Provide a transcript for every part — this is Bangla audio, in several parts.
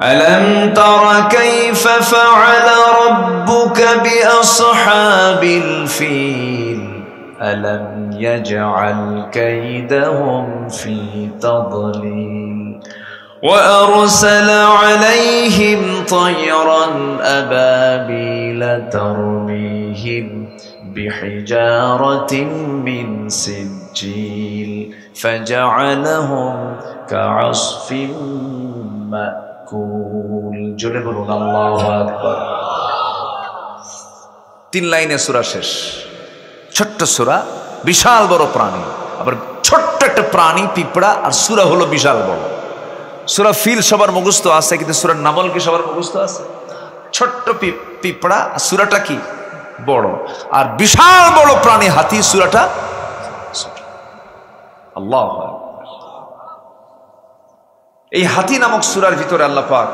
ألم تر كيف فعل ربك بأصحاب الفيل ألم يجعل كيدهم في تضليل وأرسل عليهم طيرا أبابيل ترميهم بحجارة من سجيل فجعلهم كعصف مأكول জোরে বলুন আল্লাহু আকবার। 3 লাইনে সূরা শেষ। ছোট্ট সূরা, বিশাল বড় প্রাণী, আবার ছোট্ট একটা প্রাণী পিঁপড়া, আর সূরা হলো বিশাল বড়। সূরা ফিল সবার মুখস্থ আছে, কিন্তু সূরা নামল কি সবার মুখস্থ আছে? ছোট্ট পিঁপড়া, সূরাটা কি বড়, আর বিশাল বড় প্রাণী হাতি, সূরাটা আল্লাহু আকবার। এই হাতি নামক সূরার ভিতরে আল্লাহ পাক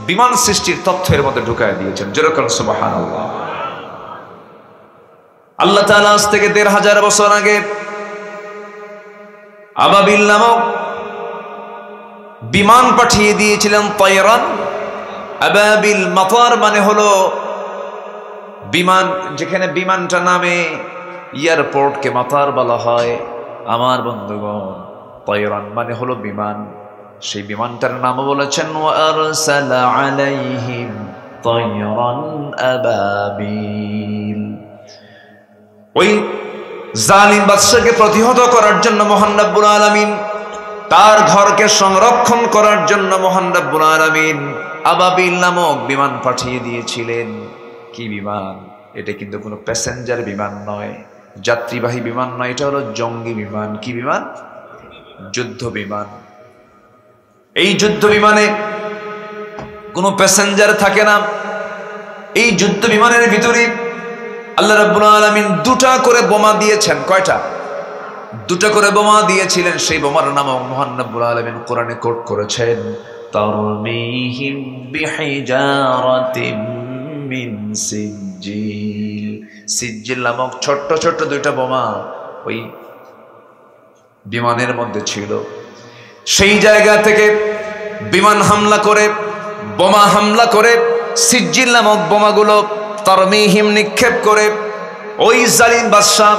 বিমান সৃষ্টির তথ্যের মধ্যে ঢুকায় দিয়েছেন। যেরকম সুবহানাল্লাহ। আল্লাহ তাআলা আজ থেকে ১৫০০ বছর আগে আবাবিল নামক বিমান পাঠিয়ে দিয়েছিলেন। তয়রান আবাবিল, মাতার মানে হলো বিমান, যেখানে বিমানটা নামে এয়ারপোর্টকে মাতার বলা হয়। আমার বন্ধুগণ, তয়রান মানে হলো বিমান। সেই বিমানটার নামও বলেছেন ওয়া আরসালা আলাইহিম তয়রান আবাবিল। ওই জালিম বাদশাকে প্রতিহত করার জন্য মহান রব্বুল আলামিন, তার ঘরকে সংরক্ষণ করার জন্য মহান রব্বুল আলামিন আবাবিল নামক বিমান পাঠিয়ে দিয়েছিলেন। কি বিমান? এটা কিন্তু কোনো প্যাসেঞ্জার বিমান নয়, যাত্রীবাহী বিমান নয়, এটা হলো জঙ্গি বিমান। কি বিমান? যুদ্ধ বিমান। এই যুদ্ধ বিমানে কোনো প্যাসেঞ্জার থাকে না। এই যুদ্ধ বিমানের ভিতরে আল্লাহ রাব্বুল আলামিন 2টা করে বোমা দিয়েছেন। কয়টা? 2টা করে বোমা দিয়েছিলেন। সেই বোমার নাম মহান রব্বুল আলামিন কোরআনে কোট করেছেন, তারমিহিম বিহিজারাতিম মিন সিজ্জিল। সিজ্জিল নামক ছোট্ট ছোট্ট 2টা বোমা ওই বিমানের মধ্যে ছিল। সেই জায়গা থেকে বিমান হামলা করে, বোমা হামলা করে, সিজ্জিল নামক বোমাগুলো তারমিহিম নিক্ষেপ করে ওই জালিম বাদশা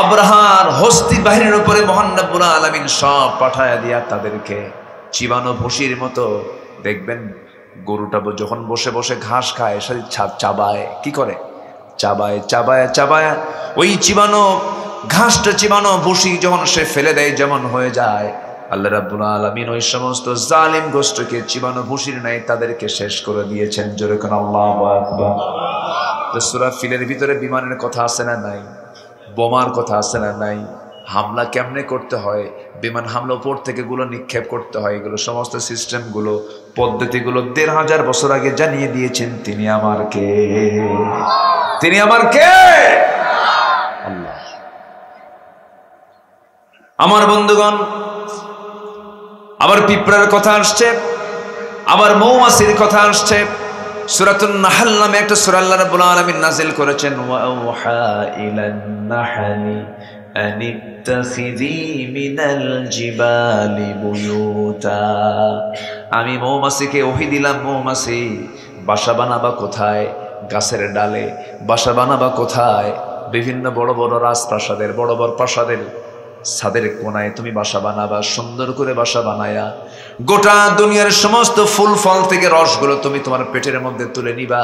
আব্রাহার হস্তি বাহিনীর উপরে মহান রব্বুল আলামিন সব পাঠায়া দিয়া তাদেরকে চিবানো ভুসির মতো। দেখবেন গরুটা যখন বসে বসে ঘাস খায়, সে চাবায়। কি করে? চাবায় চাবায় চাবায়। ওই চিবানো ঘাসটা, চিবানো ভুসি যখন সে ফেলে দেয়, যেমন হয়ে যায়, আল্লাহ রাব্বুল আলামিন ওই সমস্ত জালিম গোষ্ঠীকে চিবানো ভুসির নাই তাদেরকে শেষ করে দিয়েছেন। জোরে কোন আল্লাহু আকবার। সূরা ফিলের ভিতরে বিমানের কথা আছে না নাই? বোমার কথা আছে না নাই? হামলা কেমনে করতে হয়, বিমান হামলা উপর থেকে গুলো নিক্ষেপ করতে হয়, এগুলো সমস্ত সিস্টেমগুলো, পদ্ধতিগুলো ১৫০০ বছর আগে জানিয়ে দিয়েছেন। তিনি আমার কে? তিনি আমার কে? আল্লাহ। আমার বন্ধুগণ, আবার পিঁপড়ার কথা আসছে, আবার মৌমাছির কথা আসছে। সূরাতুন নাহল নামে একটা সূরা আল্লাহ রাব্বুল আলামিন নাযিল করেছেন, ওয়া আওহা ইলান নাহলি আনিত্তাখিযি মিনাল জিবালি বুয়ুতা। আমি মৌমাছিকে ওহী দিলাম, মৌমাছি বাসা বানাবা কোথায়? গাছের ডালে। বাসা বানাবা কোথায়? বিভিন্ন বড় বড় রাজপ্রাসাদের, বড় বড় প্রাসাদের ছাদের কোনায় তুমি বাসা বানাবা। সুন্দর করে বাসা বানায়া গোটা দুনিয়ার সমস্ত ফুল ফল থেকে রসগুলো তুমি তোমার পেটের মধ্যে তুলে নিবা।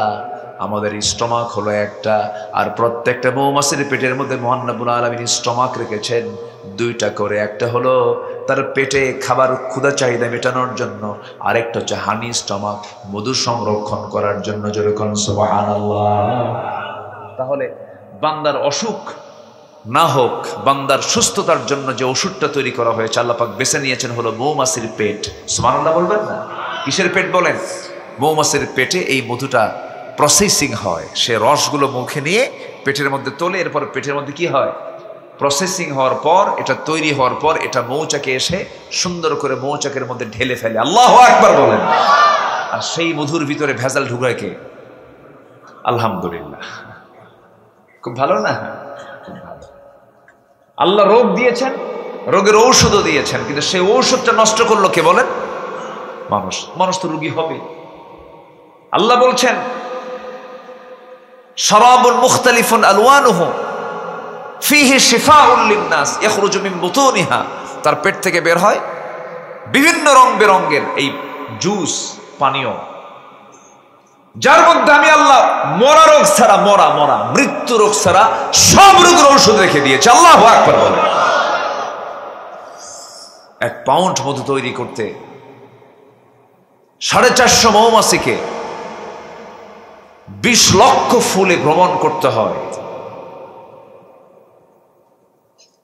আমাদের স্টমাক হলো একটা, আর প্রত্যেকটা মৌমাছির পেটের মধ্যে মহান রব্বুল আলামিন স্টমাক রেখেছেন 2টা করে। একটা হলো তার পেটে খাবার ক্ষুধা চাহিদা মেটানোর জন্য, আরেকটা হচ্ছে হানি স্টমাক, মধু সংরক্ষণ করার জন্য। যেরকম সুবহানাল্লাহ। তাহলে বান্দার অসুখ না হোক, বান্দার সুস্থতার জন্য যে ওষুধটা তৈরি করা হয়েছে আল্লাহ পাক বেছে নিয়েছেন হলো মৌমাছির পেট। সুবহানাল্লাহ বলবেন না? কিসের পেট বলেন? মৌমাছির পেটে এই মধুটা প্রসেসিং হয়। সে রসগুলো মুখে নিয়ে পেটের মধ্যে তোলে, এরপর পেটের মধ্যে কি হয়? প্রসেসিং হওয়ার পর, এটা তৈরি হওয়ার পর এটা মৌচাকে এসে সুন্দর করে মৌচাকের মধ্যে ঢেলে ফেলে। আল্লাহু আকবার বলেন। আর সেই মধুর ভিতরে ভেজাল ঢুকায় কে? আলহামদুলিল্লাহ। খুব ভালো না? আল্লাহ রোগ দিয়েছেন, রোগের ঔষধও দিয়েছেন, কিন্তু সেই ঔষধটা নষ্ট করলো কে বলেন? মানুষ তো রোগী হবে। আল্লাহ বলছেন শারাবুন মুখতালিফুন আলওয়ানুহু ফীহি শিফাউন লিন-নাস ইয়াখরুজু মিন বুতুনিহা, তার পেট থেকে বের হয় বিভিন্ন রং বেরঙের এই জুস পানীয়, যার মধ্যে আমি আল্লাহ মরা রোগ ছাড়া মৃত্যু রোগ ছাড়া সব রোগের ঔষধ রেখে দিয়েছে। আল্লাহু আকবার বলে। 1 পাউন্ড মধু তৈরি করতে 450 মৌমাছিকে 20 লক্ষ ফুলে ভ্রমণ করতে হয়।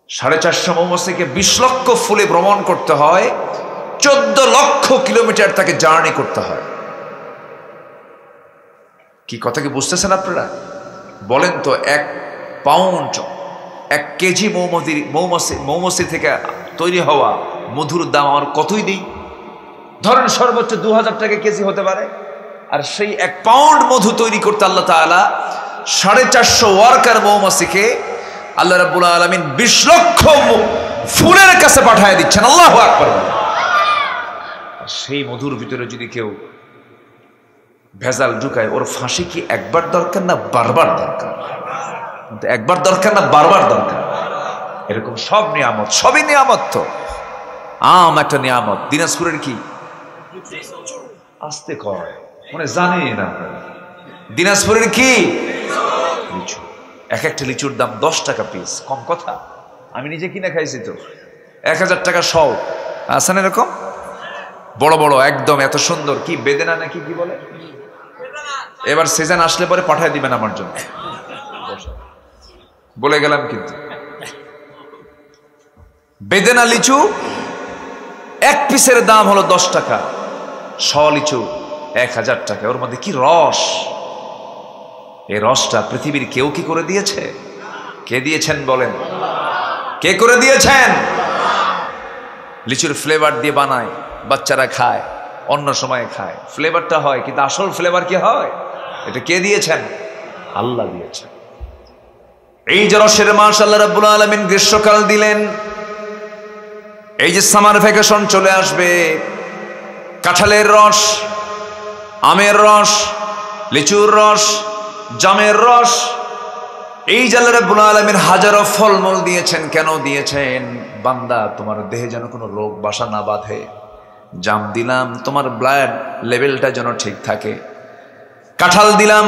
450 মৌমাছিকে 20 লক্ষ ফুলে ভ্রমণ করতে হয়, 14 লক্ষ কিলোমিটার তাকে জার্নি করতে হয়। কি কথা কি বুঝতেছেন আপনারা? বলেন তো 1 পাউন্ড 1 কেজি মৌমাছি থেকে তৈরি হওয়া মধুর দাম আমার কতই দিই? ধরেন সর্বোচ্চ 2000 টাকা কেজি হতে পারে। আর সেই 1 পাউন্ড মধু তৈরি করতে আল্লাহ তাআলা 450 ওয়ার্কার মৌমাছিকে আল্লাহ রাব্বুল আলামিন 20 লক্ষ ফুলের কাছে পাঠিয়ে দিচ্ছেন। আল্লাহু আকবার। সেই মধুর ভিতরে যদি কেউ ভেজাল ঢুকায়, ওর ফাঁসি কি একবার দরকার না বারবার দরকার? একবার দরকার না বারবার দরকার? এরকম সব নিয়ামত, সবই নিয়ামত। তো আম একটা নিয়ামত। দিনাজপুরের কি আসতে কয় মানে জানি না আপনারা, দিনাজপুরের কি লিচু। একটা লিচুর দাম 10 টাকা পিস। কম কথা? আমি নিজে কিনে খাইছি তো। 1000 টাকা সব আছেন এরকম বড় বড় একদম এত সুন্দর। কি বেদেনা নাকি কি বলে? এবার সিজন আসলে পরে পাঠিয়ে দিবেন আমার জন্য। বলে গেলাম কিন্তু বেদেনা লিচু 1 পিসের দাম হলো 10 টাকা, 100 লিচু 1000 টাকা। ওর মধ্যে কি রস! এই রসটা পৃথিবীর কেউ কি করে দিয়েছে? কে দিয়েছেন বলেন? কে করে দিয়েছেন? লিচুর ফ্লেভার দিয়ে বানায়, বাচ্চারা খায়, অন্য সময়ে খায়, ফ্লেভারটা হয়, কিন্তু আসল ফ্লেভার কি হয়? এটা কে দিয়েছেন? আল্লাহ দিয়েছেন। এই যে রসের মাস আল্লাহ রাব্বুল আলামিন গ্রীষ্মকাল দিলেন, এই যে সামার ভ্যাকেশন চলে আসবে, কাঁঠালের রস, আমের রস, লিচুর রস, জামের রস, এই যে আল্লাহ রাব্বুল আলামিন হাজারো ফলমূল দিয়েছেন। কেন দিয়েছেন? বান্দা তোমার দেহে যেন কোনো রোগ বাসা না বাঁধে। জাম দিলাম তোমার ব্লাড লেভেলটা যেন ঠিক থাকে। কাঁঠাল দিলাম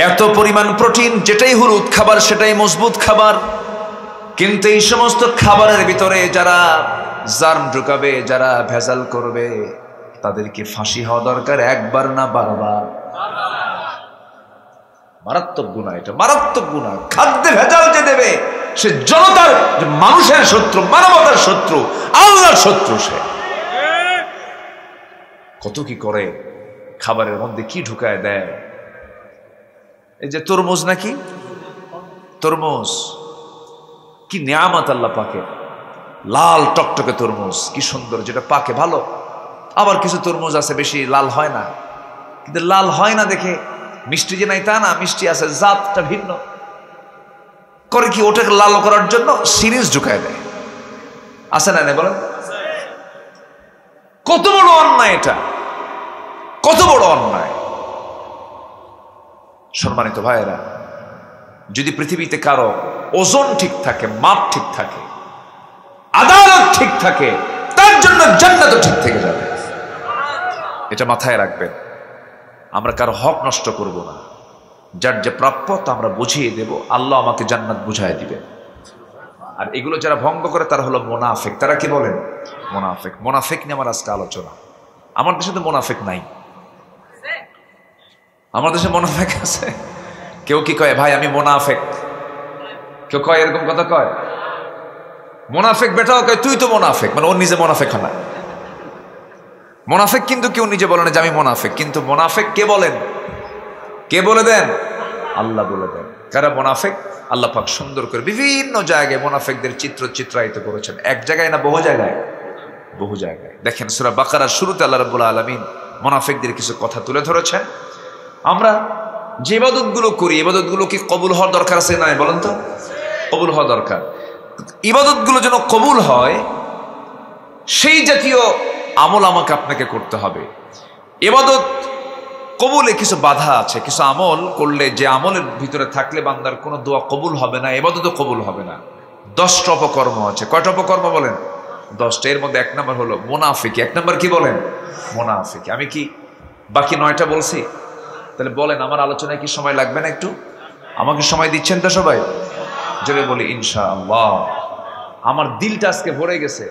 এত পরিমাণ প্রোটিন, যেটাই হলুদ খাবার সেটাই মজবুত খাবার। কিন্তু এই সমস্ত খাবারের ভিতরে যারা জার্ম ঢুকাবে, যারা ভেজাল করবে, তাদেরকে ফাঁসি হওয়া দরকার, একবার না বারবার। মারাত্মক গুনাহ, এটা মারাত্মক গুনাহ। খাদ্যে ভেজাল যে দেবে সে জনতার, মানুষের শত্রু, মানবতার শত্রু, আল্লাহর শত্রু। সে কত কি করে, খাবারের মধ্যে কি ঢুকায় দেয়। এই যে তরমুজ নাকি, তরমুজ কি নিয়ামত আল্লাহ পাকে। লাল টকটকে তরমুজ কি সুন্দর, যেটা পাকে ভালো। আবার কিছু তরমুজ আছে বেশি লাল হয় না, কিন্তু লাল হয় না দেখে মিষ্টি যে নাই তা না, মিষ্টি আছে, জাতটা ভিন্ন। করে কি ওটাকে লাল করার জন্য সিরিজ ঢুকায় দেয়। আছে না বলেন? কত বড় অন্যায় এটা, কত বড় অন্যায়। সম্মানিত ভাইয়েরা, যদি পৃথিবীতে কারো ওজন ঠিক থাকে, মাপ ঠিক থাকে, আদালত ঠিক থাকে, তার জন্য জান্নাতও ঠিক থেকে যাবে। এটা মাথায় রাখবেন। আমরা কারো হক নষ্ট করব না। যার যে প্রাপ্য তা আমরা বুঝিয়ে দেব, আল্লাহ আমাকে জান্নাত বুঝায় দিবেন। আর এগুলো যারা ভঙ্গ করে তারা হলো মুনাফিক। তারা কি বলেন? মুনাফিক। মুনাফিক নিয়ে আমার আজকে আলোচনা। আমার দেশে তো মুনাফিক নাই। আমার দেশে মুনাফিক আছে? কেউ কি কয় ভাই আমি মুনাফিক? কেউ কয় এরকম কথা কয়? মুনাফিক বেটাও কয় তুই তো মুনাফিক, মানে ও নিজে মুনাফিক হয় না। মুনাফিক কিন্তু কেউ নিজে বলে না যে আমি মুনাফিক। কিন্তু মুনাফিক কে বলেন? কে বলে দেন? আল্লাহ বলে দেন। কারা মুনাফিক? আল্লাহ পাক সুন্দর করে বিভিন্ন জায়গায় মুনাফিকদের চিত্রায়িত করেছেন। এক জায়গায় না, বহু জায়গায়, বহু জায়গায়। দেখেন সূরা বাকারার শুরুতে আল্লাহ রাব্বুল আলামিন মুনাফিকদের কিছু কথা তুলে ধরেছেন। আমরা যে ইবাদতগুলো করি, ইবাদতগুলো কি কবুল হওয়ার দরকার আছে না? বলেন তো, কবুল হওয়া দরকার। ইবাদতগুলো যেন কবুল হয়, সেই জাতীয় আমল আমাকে আপনাকে করতে হবে। ইবাদত কবুলে কিছু বাধা আছে, কিছু আমল করলে, যে আমলের ভিতরে থাকলে বান্দার কোনো দোয়া কবুল হবে না, ইবাদতও কবুল হবে না। 10টা অপকর্ম আছে। কয়টা অপকর্ম বলেন? 10টা। এর মধ্যে 1 নম্বর হলো মুনাফিকি। 1 নম্বর কি বলেন? মুনাফিকি। আমি কি বাকি 9টা বলছি? তাহলে বলেন, আমার আলোচনায় কি সময় লাগবে না একটু? আমাকে সময় দিচ্ছেন তো সবাই? জোরে বলি ইনশাআল্লাহ। আমার দিলটা আজকে ভরে গেছে।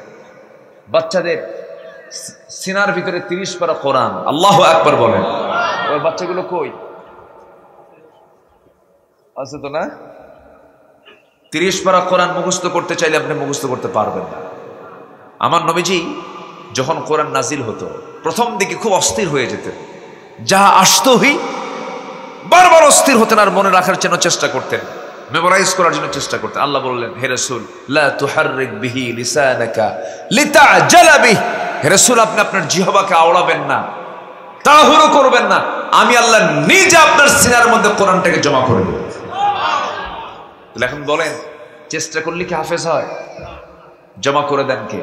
বাচ্চাদের সিনার ভিতরে 30 পারা কোরআন। আল্লাহু আকবার বলেন। ওই বাচ্চাগুলো কই আছে? তো না, 30 পারা কোরআন মুখস্থ করতে চাইলে আপনি মুখস্থ করতে পারবেন না। আমার নবীজি যখন কোরআন নাজিল হতো, প্রথম দিকে খুব অস্থির হয়ে যেতেন। যা আসতোই বারবার অস্থির হতেন, আর মনে রাখার জন্য চেষ্টা করতেন, মেমোরাইজ করার জন্য চেষ্টা করতেন। আল্লাহ বললেন, হে রাসূল, লা তুহাররিক বিহি লিসানাকা লিতা'জালা বিহি। হে রাসূল, আপনি আপনার জিহ্বাকে আওড়াবেন না, তাড়াহুড়ো করবেন না। আমি আল্লাহ নিজে আপনার সিনার মধ্যে কোরআনটাকে জমা করে দেব। তাহলে এখন বলেন, চেষ্টা করলে কি হাফেজ হয়? জমা করে দেন কে?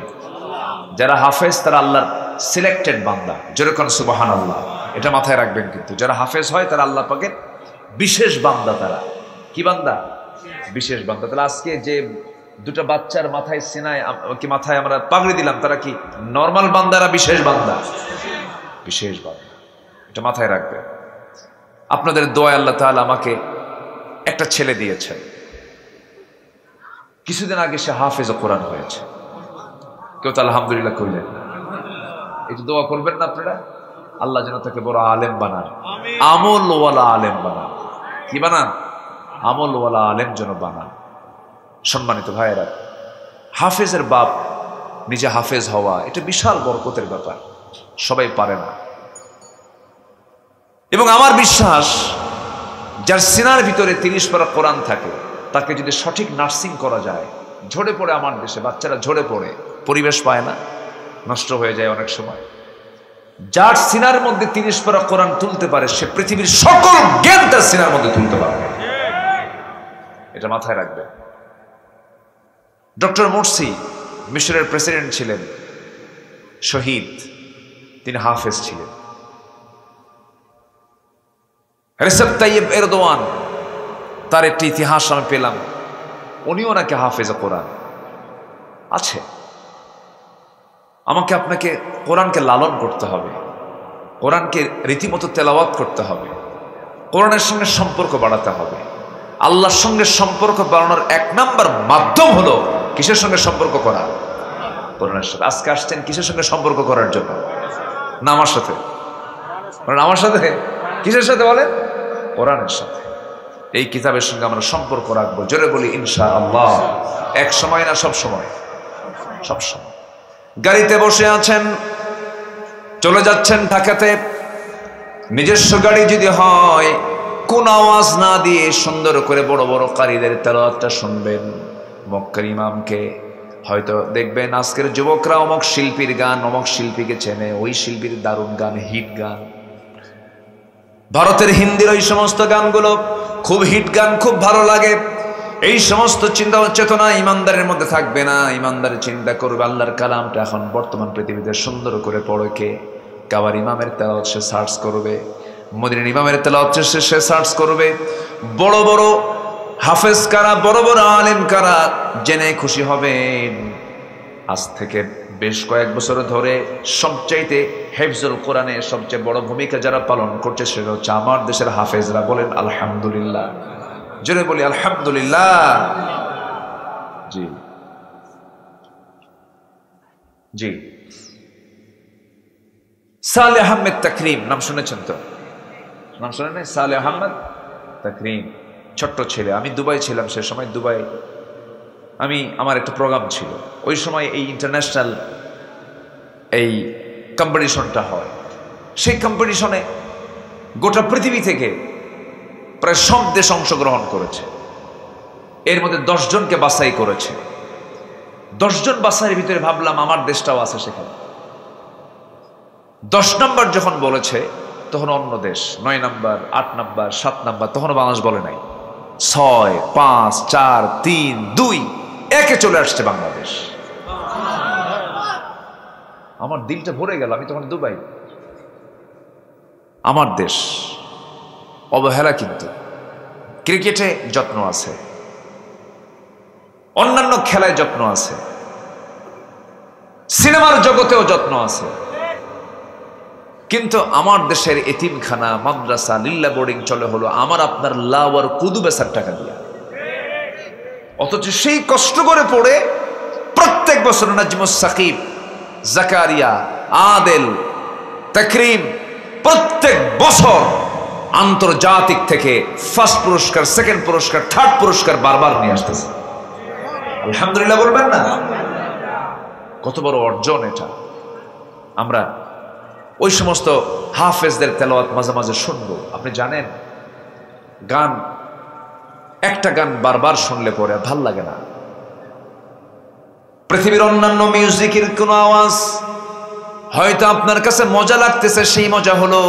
যারা হাফেজ তারা আল্লাহর সিলেক্টেড বান্দা। যেরকম সুবহানাল্লাহ, এটা মাথায় রাখবেন। কিন্তু যারা হাফেজ হয় তারা আল্লাহ পাকের বিশেষ বান্দা। তারা কি বান্দা? বিশেষ বান্দা। তাহলে আজকে যে 2টা বাচ্চার মাথায় সিনায় কি মাথায় আমরা পাগড়ি দিলাম, তারা কি নর্মাল বান্দারা? বিশেষ বান্দা, বিশেষ বান্দা। এটা মাথায় রাখবেন। আপনাদের দোয়ায় আল্লাহ তাআলা আমাকে একটা ছেলে দিয়েছেন। কিছুদিন আগে সে হাফেজ কোরআন হয়েছে। কেউ তো আলহামদুলিল্লাহ কইলেন না? একটু দোয়া করবেন না আপনারা? আল্লাহ যেন তাকে বড় আলেম বানান, আমলওয়ালা আলেম বানান। কি বানান? আমলওয়ালা আলেম যেন বানান। সম্মানিত ভাইয়েরা, হাফেজের বাপ নিজে হাফেজ হওয়া এটা বিশাল বরকতের ব্যাপার, সবাই পারে না। এবং আমার বিশ্বাস, যার সিনার ভিতরে 30 পারা কোরআন থাকে, তাকে যদি সঠিক নার্সিং করা যায়, ঝরে পড়ে আমার দেশে বাচ্চারা ঝরে পড়ে, পরিবেশ পায় না, নষ্ট হয়ে যায় অনেক সময়। যার সিনার মধ্যে 30 পারা কোরআন তুলতে পারে, সে পৃথিবীর সকল জ্ঞান তার সিনার মধ্যে তুলতে পারবে। এটা মাথায় রাখবে। ডক্টর মুরসি মিশরের প্রেসিডেন্ট ছিলেন, শহীদ, তিনি হাফেজ ছিলেন। রেসেপ তাইয়েব এরদোয়ান, তার একটি ইতিহাস আমি পেলাম, উনিও নাকি হাফেজ কোরআন আছে। আমাকে আপনাকে কোরআনকে লালন করতে হবে, কোরআনকে রীতিমতো তেলাওয়াত করতে হবে, কোরআনের সঙ্গে সম্পর্ক বাড়াতে হবে। আল্লাহর সঙ্গে সম্পর্ক বাড়ানোর 1 নম্বর মাধ্যম হলো কিসের সঙ্গে সম্পর্ক করা? কোরআনের সাথে। আজকে আসছেন কিসের সঙ্গে সম্পর্ক করার জন্য? না আমার সাথে? আমার সাথে কিসের সাথে বলেন? কোরআনের সাথে। এই কিতাবের সঙ্গে আমরা সম্পর্ক রাখবো। জোরে বলি ইনশাআল্লাহ। এক সময় না, সব সময়? সব সময়। গাড়িতে বসে আছেন, চলে যাচ্ছেন ঢাকাতে, নিজস্ব গাড়ি যদি হয়, কোন আওয়াজ না দিয়ে সুন্দর করে বড় বড় কারীদের তেলাওয়াতটা শুনবেন, মক্কার ইমামকে। হয়তো দেখবেন আজকের যুবকরা অমুক শিল্পীর গান, অমুক শিল্পীকে চেনে, ওই শিল্পীর দারুণ গান, হিট গান। ভারতের হিন্দির ওই সমস্ত গানগুলো খুব হিট গান, খুব ভালো লাগে। এই সমস্ত চিন্তা চেতনা ইমানদারের মধ্যে থাকবে না। ইমানদার চিন্তা করবে আল্লাহর কালামটা এখন বর্তমান পৃথিবীতে সুন্দর করে পড়ে কে? কাবার ইমামের তেলাওয়াত সে সার্চ করবে, মদিনার ইমামের তেলাওয়াত সে সার্চ করবে। বড় বড় হাফেজ কারা, বড় বড় আলেম কারা, জেনে খুশি হবেন। আজ থেকে বেশ কয়েক বছর ধরে সবচাইতে হেফজুল কোরআনে সবচেয়ে বড় ভূমিকা যারা পালন করছে, সেটা হচ্ছে আমার দেশের হাফেজরা। বলেন আলহামদুলিল্লাহ। জোরে বলি আলহামদুলিল্লাহ। জি জি। সালেহ আহমেদ তাকরিম নাম শুনেছেন তো? নাম শুনেন? সালেহ আহমেদ তাকরিম ছোট্ট ছেলে। আমি দুবাই ছিলাম সে সময়। দুবাই আমার একটা প্রোগ্রাম ছিল। ওই সময় এই ইন্টারন্যাশনাল এই কম্পিটিশনটা হয়। সেই কম্পিটিশনে গোটা পৃথিবী থেকে প্রায় সব দেশ অংশগ্রহণ করেছে। এর মধ্যে 10 জনকে বাছাই করেছে। 10 জন বাছাইয়ের ভিতরে ভাবলাম আমার দেশটাও আছে সেখানে। 10 নম্বর যখন বলেছে, তখন অন্য দেশ 9 নম্বর, 8 নম্বর, 7 নম্বর, তখনও বাংলাদেশ বলে নাই। 6, 5, 4, 3, 2, 1 চলে আসছে বাংলাদেশ। আমার দিলটা ভরে গেল। আমি তখন দুবাই, আমার দেশ। অবহেলা কিন্তু। ক্রিকেটে যত্ন আছে, অন্যান্য খেলায় যত্ন আছে, সিনেমার জগতেও যত্ন আছে, কিন্তু আমার দেশের এতিমখানা, মাদ্রাসা, লিল্লা বোর্ডিং চলে হলো আমার আপনার লাউ আর কুদু বেচার টাকা দিয়া। অথচ সেই কষ্ট করে পড়ে প্রত্যেক বছর নাজমুস সাকিব, জাকারিয়া, আদেল, তাকরিম প্রত্যেক বছর আন্তর্জাতিক থেকে ফার্স্ট পুরস্কার, সেকেন্ড পুরস্কার, থার্ড পুরস্কার বারবার নিয়ে আসতেছে। আলহামদুলিল্লাহ বলবেন না? কত বড় অর্জন এটা। আমরা ওই সমস্ত হাফেজদের তেলাওয়াত মাঝে মাঝে শুনবো। আপনি জানেন, গান, একটা গান বারবার শুনলে পরে ভাল লাগে না। পৃথিবীর অন্যান্য মিউজিকের কোনো আওয়াজ হয়তো আপনার কাছে মজা লাগতেছে, সেই মজা হলো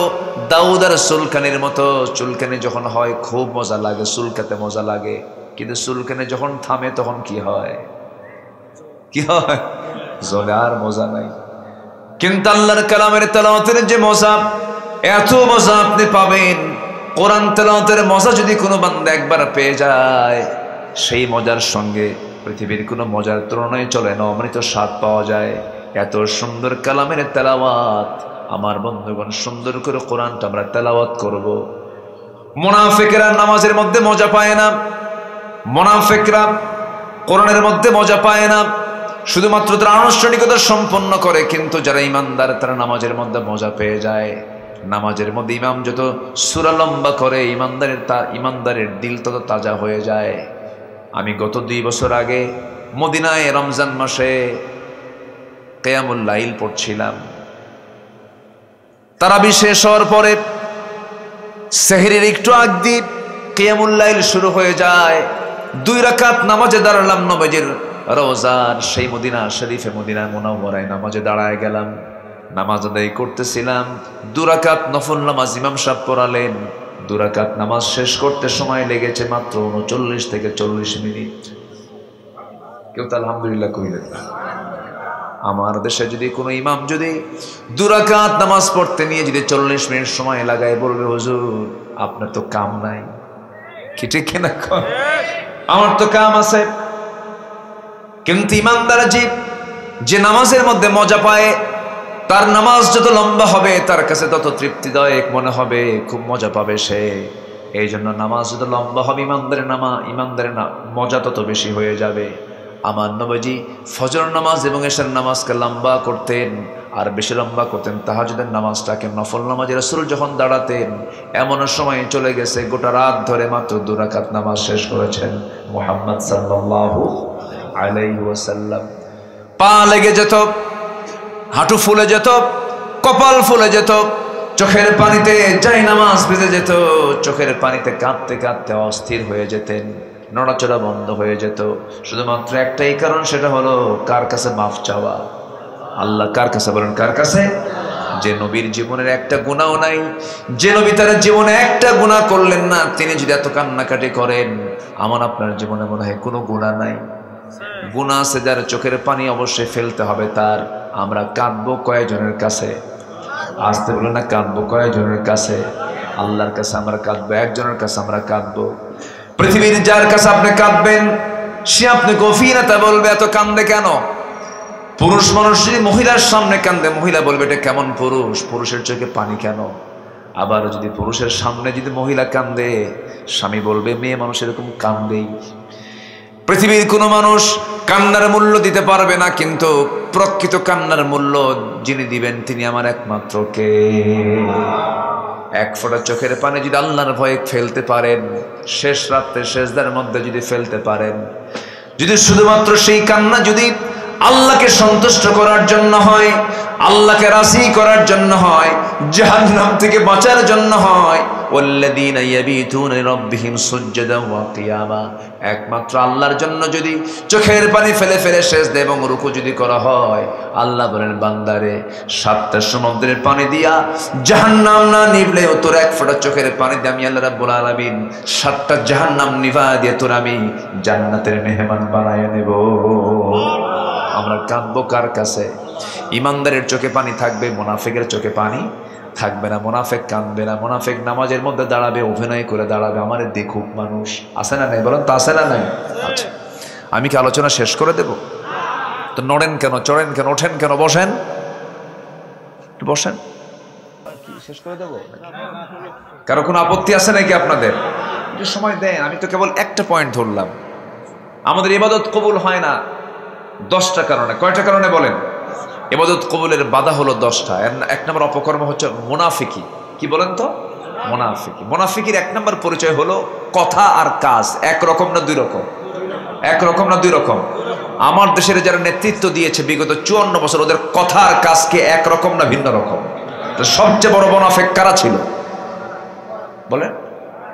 দাউদ আর সুলকানির মতো। চুলকানি যখন হয় খুব মজা লাগে, চুলকাতে মজা লাগে, কিন্তু চুলকানি যখন থামে তখন কি হয়? কি হয়? জ্বলে, আর মজা নাই। কিন্তু আল্লাহর কালামের তেলাওয়াতের যে মজা, এত মজা আপনি পাবেন। কোরআন তেলাওয়াতের মজা যদি কোনো বান্দা একবার পেয়ে যায়, সেই মজার সঙ্গে পৃথিবীর কোনো মজার তুলনায় চলে না, অমৃত স্বাদ পাওয়া যায়। এত সুন্দর কালামের তেলাওয়াত। আমার বন্ধুগণ, সুন্দর করে কোরআনটা আমরা তেলাওয়াত করব। মুনাফিকরা নামাজের মধ্যে মজা পায় না, মুনাফিকরা কোরআনের মধ্যে মজা পায় না, শুধুমাত্র তারা আনুষ্ঠানিকতা সম্পন্ন করে, কিন্তু যারা ইমানদার তারা নামাজের মধ্যে মজা পেয়ে যায়। নামাজের মধ্যে ইমাম যত সূরা লম্বা করে, ইমানদারের দিল তত তাজা হয়ে যায়। আমি গত 2 বছর আগে মদিনায় রমজান মাসে কিয়ামুল লাইল পড়ছিলাম। তারাবি শেষ হওয়ার পরে সেহরির একটু আগ দিয়ে কিয়ামুল লাইল শুরু হয়ে যায়। 2 রাকাত নামাজে দাঁড়ালাম নবীজির রওজার সেই মদিনা শরীফে, মদিনা মুনাওয়ারায় নামাজে দাঁড়ায় গেলাম। নামাজ আদায় করতেছিলাম। 2 রাকাত নফল নামাজ ইমাম সাহেব পড়ালেন। 2 রাকাত নামাজ শেষ করতে সময় লেগেছে মাত্র 39 থেকে 40 মিনিট। কেউ তো আলহামদুলিল্লাহ কইলেন না? আমার দেশে যদি কোনো ইমাম যদি 2 রাকাত নামাজ পড়তে নিয়ে যদি 40 মিনিট সময় লাগায়, বলবে হুজুর আপনার তো কাম নাই। কি ঠিক কিনা? আমার তো কাম আছে। কিন্তু ইমানদার যে নামাজের মধ্যে মজা পায়, তার নামাজ যত লম্বা হবে তার কাছে তত তৃপ্তিদায়ক মনে হবে, খুব মজা পাবে সে। এই জন্য নামাজ যত লম্বা হবে, ইমানদারের মজা তত বেশি হয়ে যাবে। আমার নবীজি ফজর নামাজ এবং এশার নামাজকে লম্বা করতেন, আর বেশি লম্বা করতেন তাহাজ্জুদের নামাজটাকে। নফল নামাজে রাসূল যখন দাঁড়াতেন, এমন সময় চলে গেছে গোটা রাত ধরে মাত্র 2 রাকাত নামাজ শেষ করেছেন মুহাম্মদ সাল্লাল্লাহু আলাইহি ওয়াসাল্লাম। পা লেগে যেত, হাঁটু ফুলে যেত, কপাল ফুলে যেত, চোখের পানিতে নামাজ ভিজে যেত, চোখের পানিতে কাঁদতে কাঁদতে অস্থির হয়ে যেতেন, নড়াচড়া বন্ধ হয়ে যেত। শুধুমাত্র একটাই কারণ, সেটা হলো কার কাছে মাফ চাওয়া? আল্লাহ। কার কাছে বলেন? কার কাছে? যে নবীর জীবনের একটা গুনাহও নাই, যে নবী তার জীবনে একটা গুনাহ করলেন না, তিনি যদি এত কান্নাকাটি করেন, আমার আপনার জীবনে মনে হয় কোনো গুনাহ নাই। গুনাহ আছে যার, চোখের পানি অবশ্যই ফেলতে হবে তার। আমরা কাঁদবো কয়েকজনের কাছে? আসতে বলে না, কাঁদবো কয়েকজনের কাছে? আল্লাহর কাছে আমরা কাঁদবো, একজনের কাছে আমরা কাঁদবো। পৃথিবীর যার কাছে আপনি কাঁদবেন, সে আপনি গভীরতা বলবে এত কান্দে কেন? পুরুষ মানুষ যদি মহিলার সামনে কান্দে, মহিলা বলবে এটা কেমন পুরুষ, পুরুষের চোখে পানি কেন? আবার যদি পুরুষের সামনে যদি মহিলা কান্দে, স্বামী বলবে মেয়ে মানুষ এরকম কান্দেই। পৃথিবীর কোনো মানুষ কান্নার মূল্য দিতে পারবে না, কিন্তু প্রকৃত কান্নার মূল্য যিনি দিবেন তিনি আমার একমাত্র কে? এক ফোঁটা চোখের পানি যদি আল্লাহর ভয়ে ফেলতে পারেন, শেষ রাত্রে সেজদার মধ্যে যদি ফেলতে পারেন, যদি শুধুমাত্র সেই কান্না যদি আল্লাহকে সন্তুষ্ট করার জন্য হয়, আল্লাহকে রাজি করার জন্য হয়, জাহান্নাম থেকে বাঁচার জন্য হয়, ওয়াল্লাযীনা ইয়াবিতুনা লিরাব্বিহিম সুজদান ওয়া কিয়ামা, একমাত্র আল্লাহর জন্য যদি চোখের পানি ফেলে ফেলে সেজদা এবং রুকু যদি করা হয়, আল্লাহ বলেন বান্দারে 7টা সমুদ্রের পানি দিয়া জাহান্নাম না নিভলেও তোর এক ফোঁটা চোখের পানি দিয়ে আমি আল্লাহ রাব্বুল আলামিন 7টা জাহান্নাম নিভা দিয়ে তোর আমি জান্নাতের মেহমান বানায় নেব। আমরা কাঁদবো কার কাছে? ইমানদারের চোখে পানি থাকবে, মুনাফিকের চোখে পানি থাকবে না। মুনাফিক কাঁদবে না, মুনাফিক নামাজের মধ্যে দাঁড়াবে, অভিনয় করে দাঁড়াবে, আমারে দেখুক মানুষ। আছে না নাই বলেন তো, আছে না নাই? আচ্ছা, আমি কি আলোচনা শেষ করে দেব? তো নড়েন কেন, চড়েন কেন, ওঠেন কেন, বসেন, বসেন। শেষ করে দেব? কারো কোনো আপত্তি আছে নাকি আপনাদের? একটু সময় দেন, আমি তো কেবল একটা পয়েন্ট ধরলাম। আমাদের ইবাদত কবুল হয় না 10টা কারণে। কয়টা কারণে বলেন? ইবাদত কবুলের বাধা হলো 10টা। এক নম্বর অপকর্ম হচ্ছে মুনাফিকি। কি বলেন তো? মুনাফিকি। মুনাফিকির 1 নম্বর পরিচয় হলো কথা আর কাজ একরকম না দুই রকম? একরকম না দুই রকম? আমার দেশের যারা নেতৃত্ব দিয়েছে বিগত 54 বছর, ওদের কথা আর কাজকে একরকম না ভিন্ন রকম? তো সবচেয়ে বড় মুনাফিক কারা ছিল বলেন?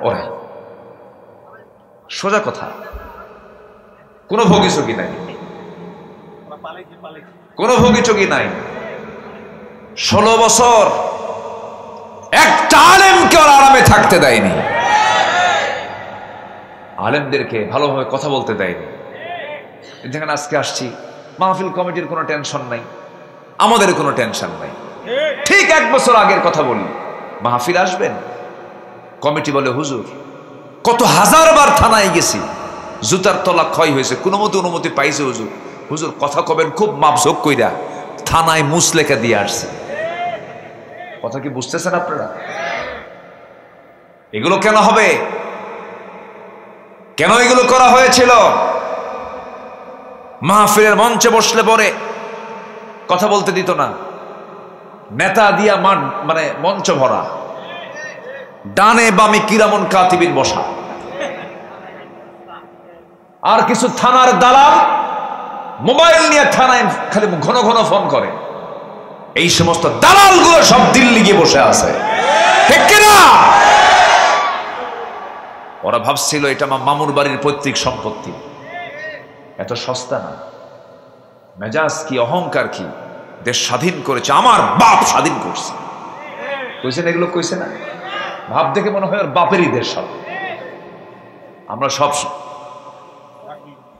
ওরা। সোজা কথা, কোনো ভোগীচোগী নাই, কোনো ভোগীচোগী নাই। 16 বছর একটা আলেমকে ওরা আরামে থাকতে দেয়নি, আলেমদেরকে ভালোভাবে কথা বলতে দেয়নি। যেখানে আজকে আসছি, মাহফিল কমিটির কোনো টেনশন নাই, আমাদের কোনো টেনশন নাই। ঠিক 1 বছর আগের কথা বলি, মাহফিল আসবেন, কমিটি বলে হুজুর কত হাজারবার থানায় গেছি, জুতার তলা ক্ষয় হয়েছে, কোনো মতো অনুমতি পাইছে হুজুর, হুজুর কথা কবেন খুব মাপঝোক কইরা থানায় মুসলেখা দিয়ে আসছে। কথা কি বুঝতেছেন আপনারা? এগুলো কেন হবে? কেন এগুলো করা হয়েছিল? মাহফিলের মঞ্চে বসলে পরে কথা বলতে দিত না, নেতা দিয়া মানে মঞ্চ ভরা, ডানে বামে কিরামন কাতিবিন বসা, আর কিছু থানার দালাল মোবাইল নিয়ে থানায় খালি ঘন ঘন ফোন করে। এই সমস্ত দালালগুলো সব দিল্লি গিয়ে বসে আছে, ঠিক কিনা? ওরা ভাবছিল এটা মামুর বাড়ির পৈতৃক সম্পত্তি, এত সস্তা না। মেজাজ কি, অহংকার কি, দেশ স্বাধীন করেছে, আমার বাপ স্বাধীন করছে, কইছেন এগুলো? কইছে না? ভাব দেখে মনে হয় ওর বাপেরই দেশ সব। আমরা সব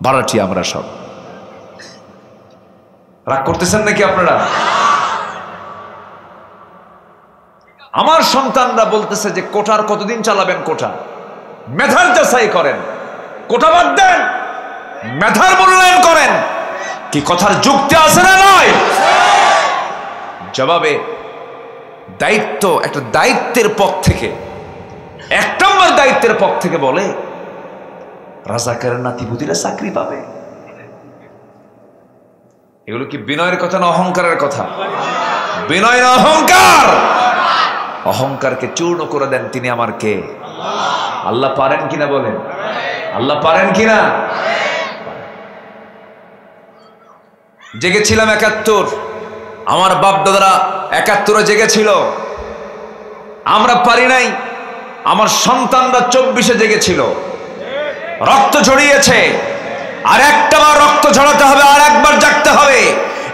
ভাড়াটি, আমরা সব। রাগ করতেছেন নাকি আপনারা? আমার সন্তানরা বলতেছে যে কোটার কতদিন চালাবেন? কোটা মেধার যাচাই করেন, কোটা বাদ দেন, মেধার মূল্যায়ন করেন। কি কথার যুক্তি আছে না নয়? জবাবে দায়িত্ব, একটা দায়িত্বের পথ থেকে, 1 নম্বর দায়িত্বের পথ থেকে বলে রাজাকারের নাতিপুতিরা চাকরি পাবে। এগুলো কি বিনয়ের কথা না অহংকারের কথা? বিনয় না অহংকার। অহংকারকে চূর্ণ করে দেন তিনি আমার কে? আল্লাহ পারেন কিনা বলেন? আল্লাহ পারেন কিনা? জেগেছিলাম 71, আমার বাপ দাদারা 71-এ জেগেছিল, আমরা পারি নাই। আমার সন্তানরা 24-এ জেগেছিল, রক্ত ঝরিয়েছে, আর একটাবার রক্ত ঝরাতে হবে, আর একবার জাগতে হবে।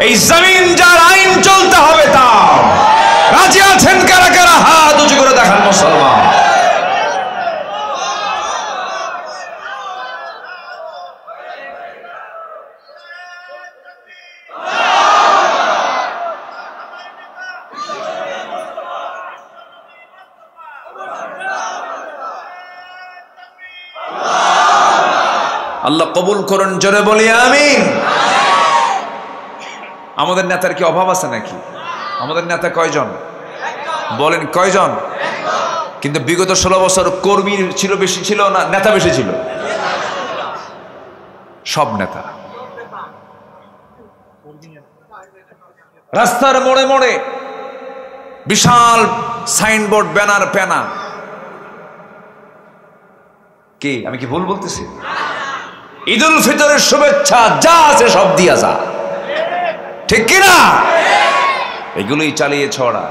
এই জমিন যার, আইন চলতে হবে তা। রাজি আছেন কারা কারা? হাত উঁচু করে দেখান মুসলমান। আল্লাহ কবুল করুন, জোরে বলি আমিন। আমাদের নেতার কি অভাব আছে নাকি? আমাদের নেতা কয়জন বলেন? কয়জন? কিন্তু বিগত 16 বছর কর্মী ছিল বেশি, ছিল না নেতা বেশি ছিল? সব নেতা। রাস্তার মোড়ে মোড়ে বিশাল সাইনবোর্ড, ব্যানার, প্যানা। কি আমি কি ভুল বলতেছি? ঈদুল ফিতরের শুভেচ্ছা যা আছে সব দিয়া যা, ঠিক কিনা? এগুলোই চালিয়ে ছড়া।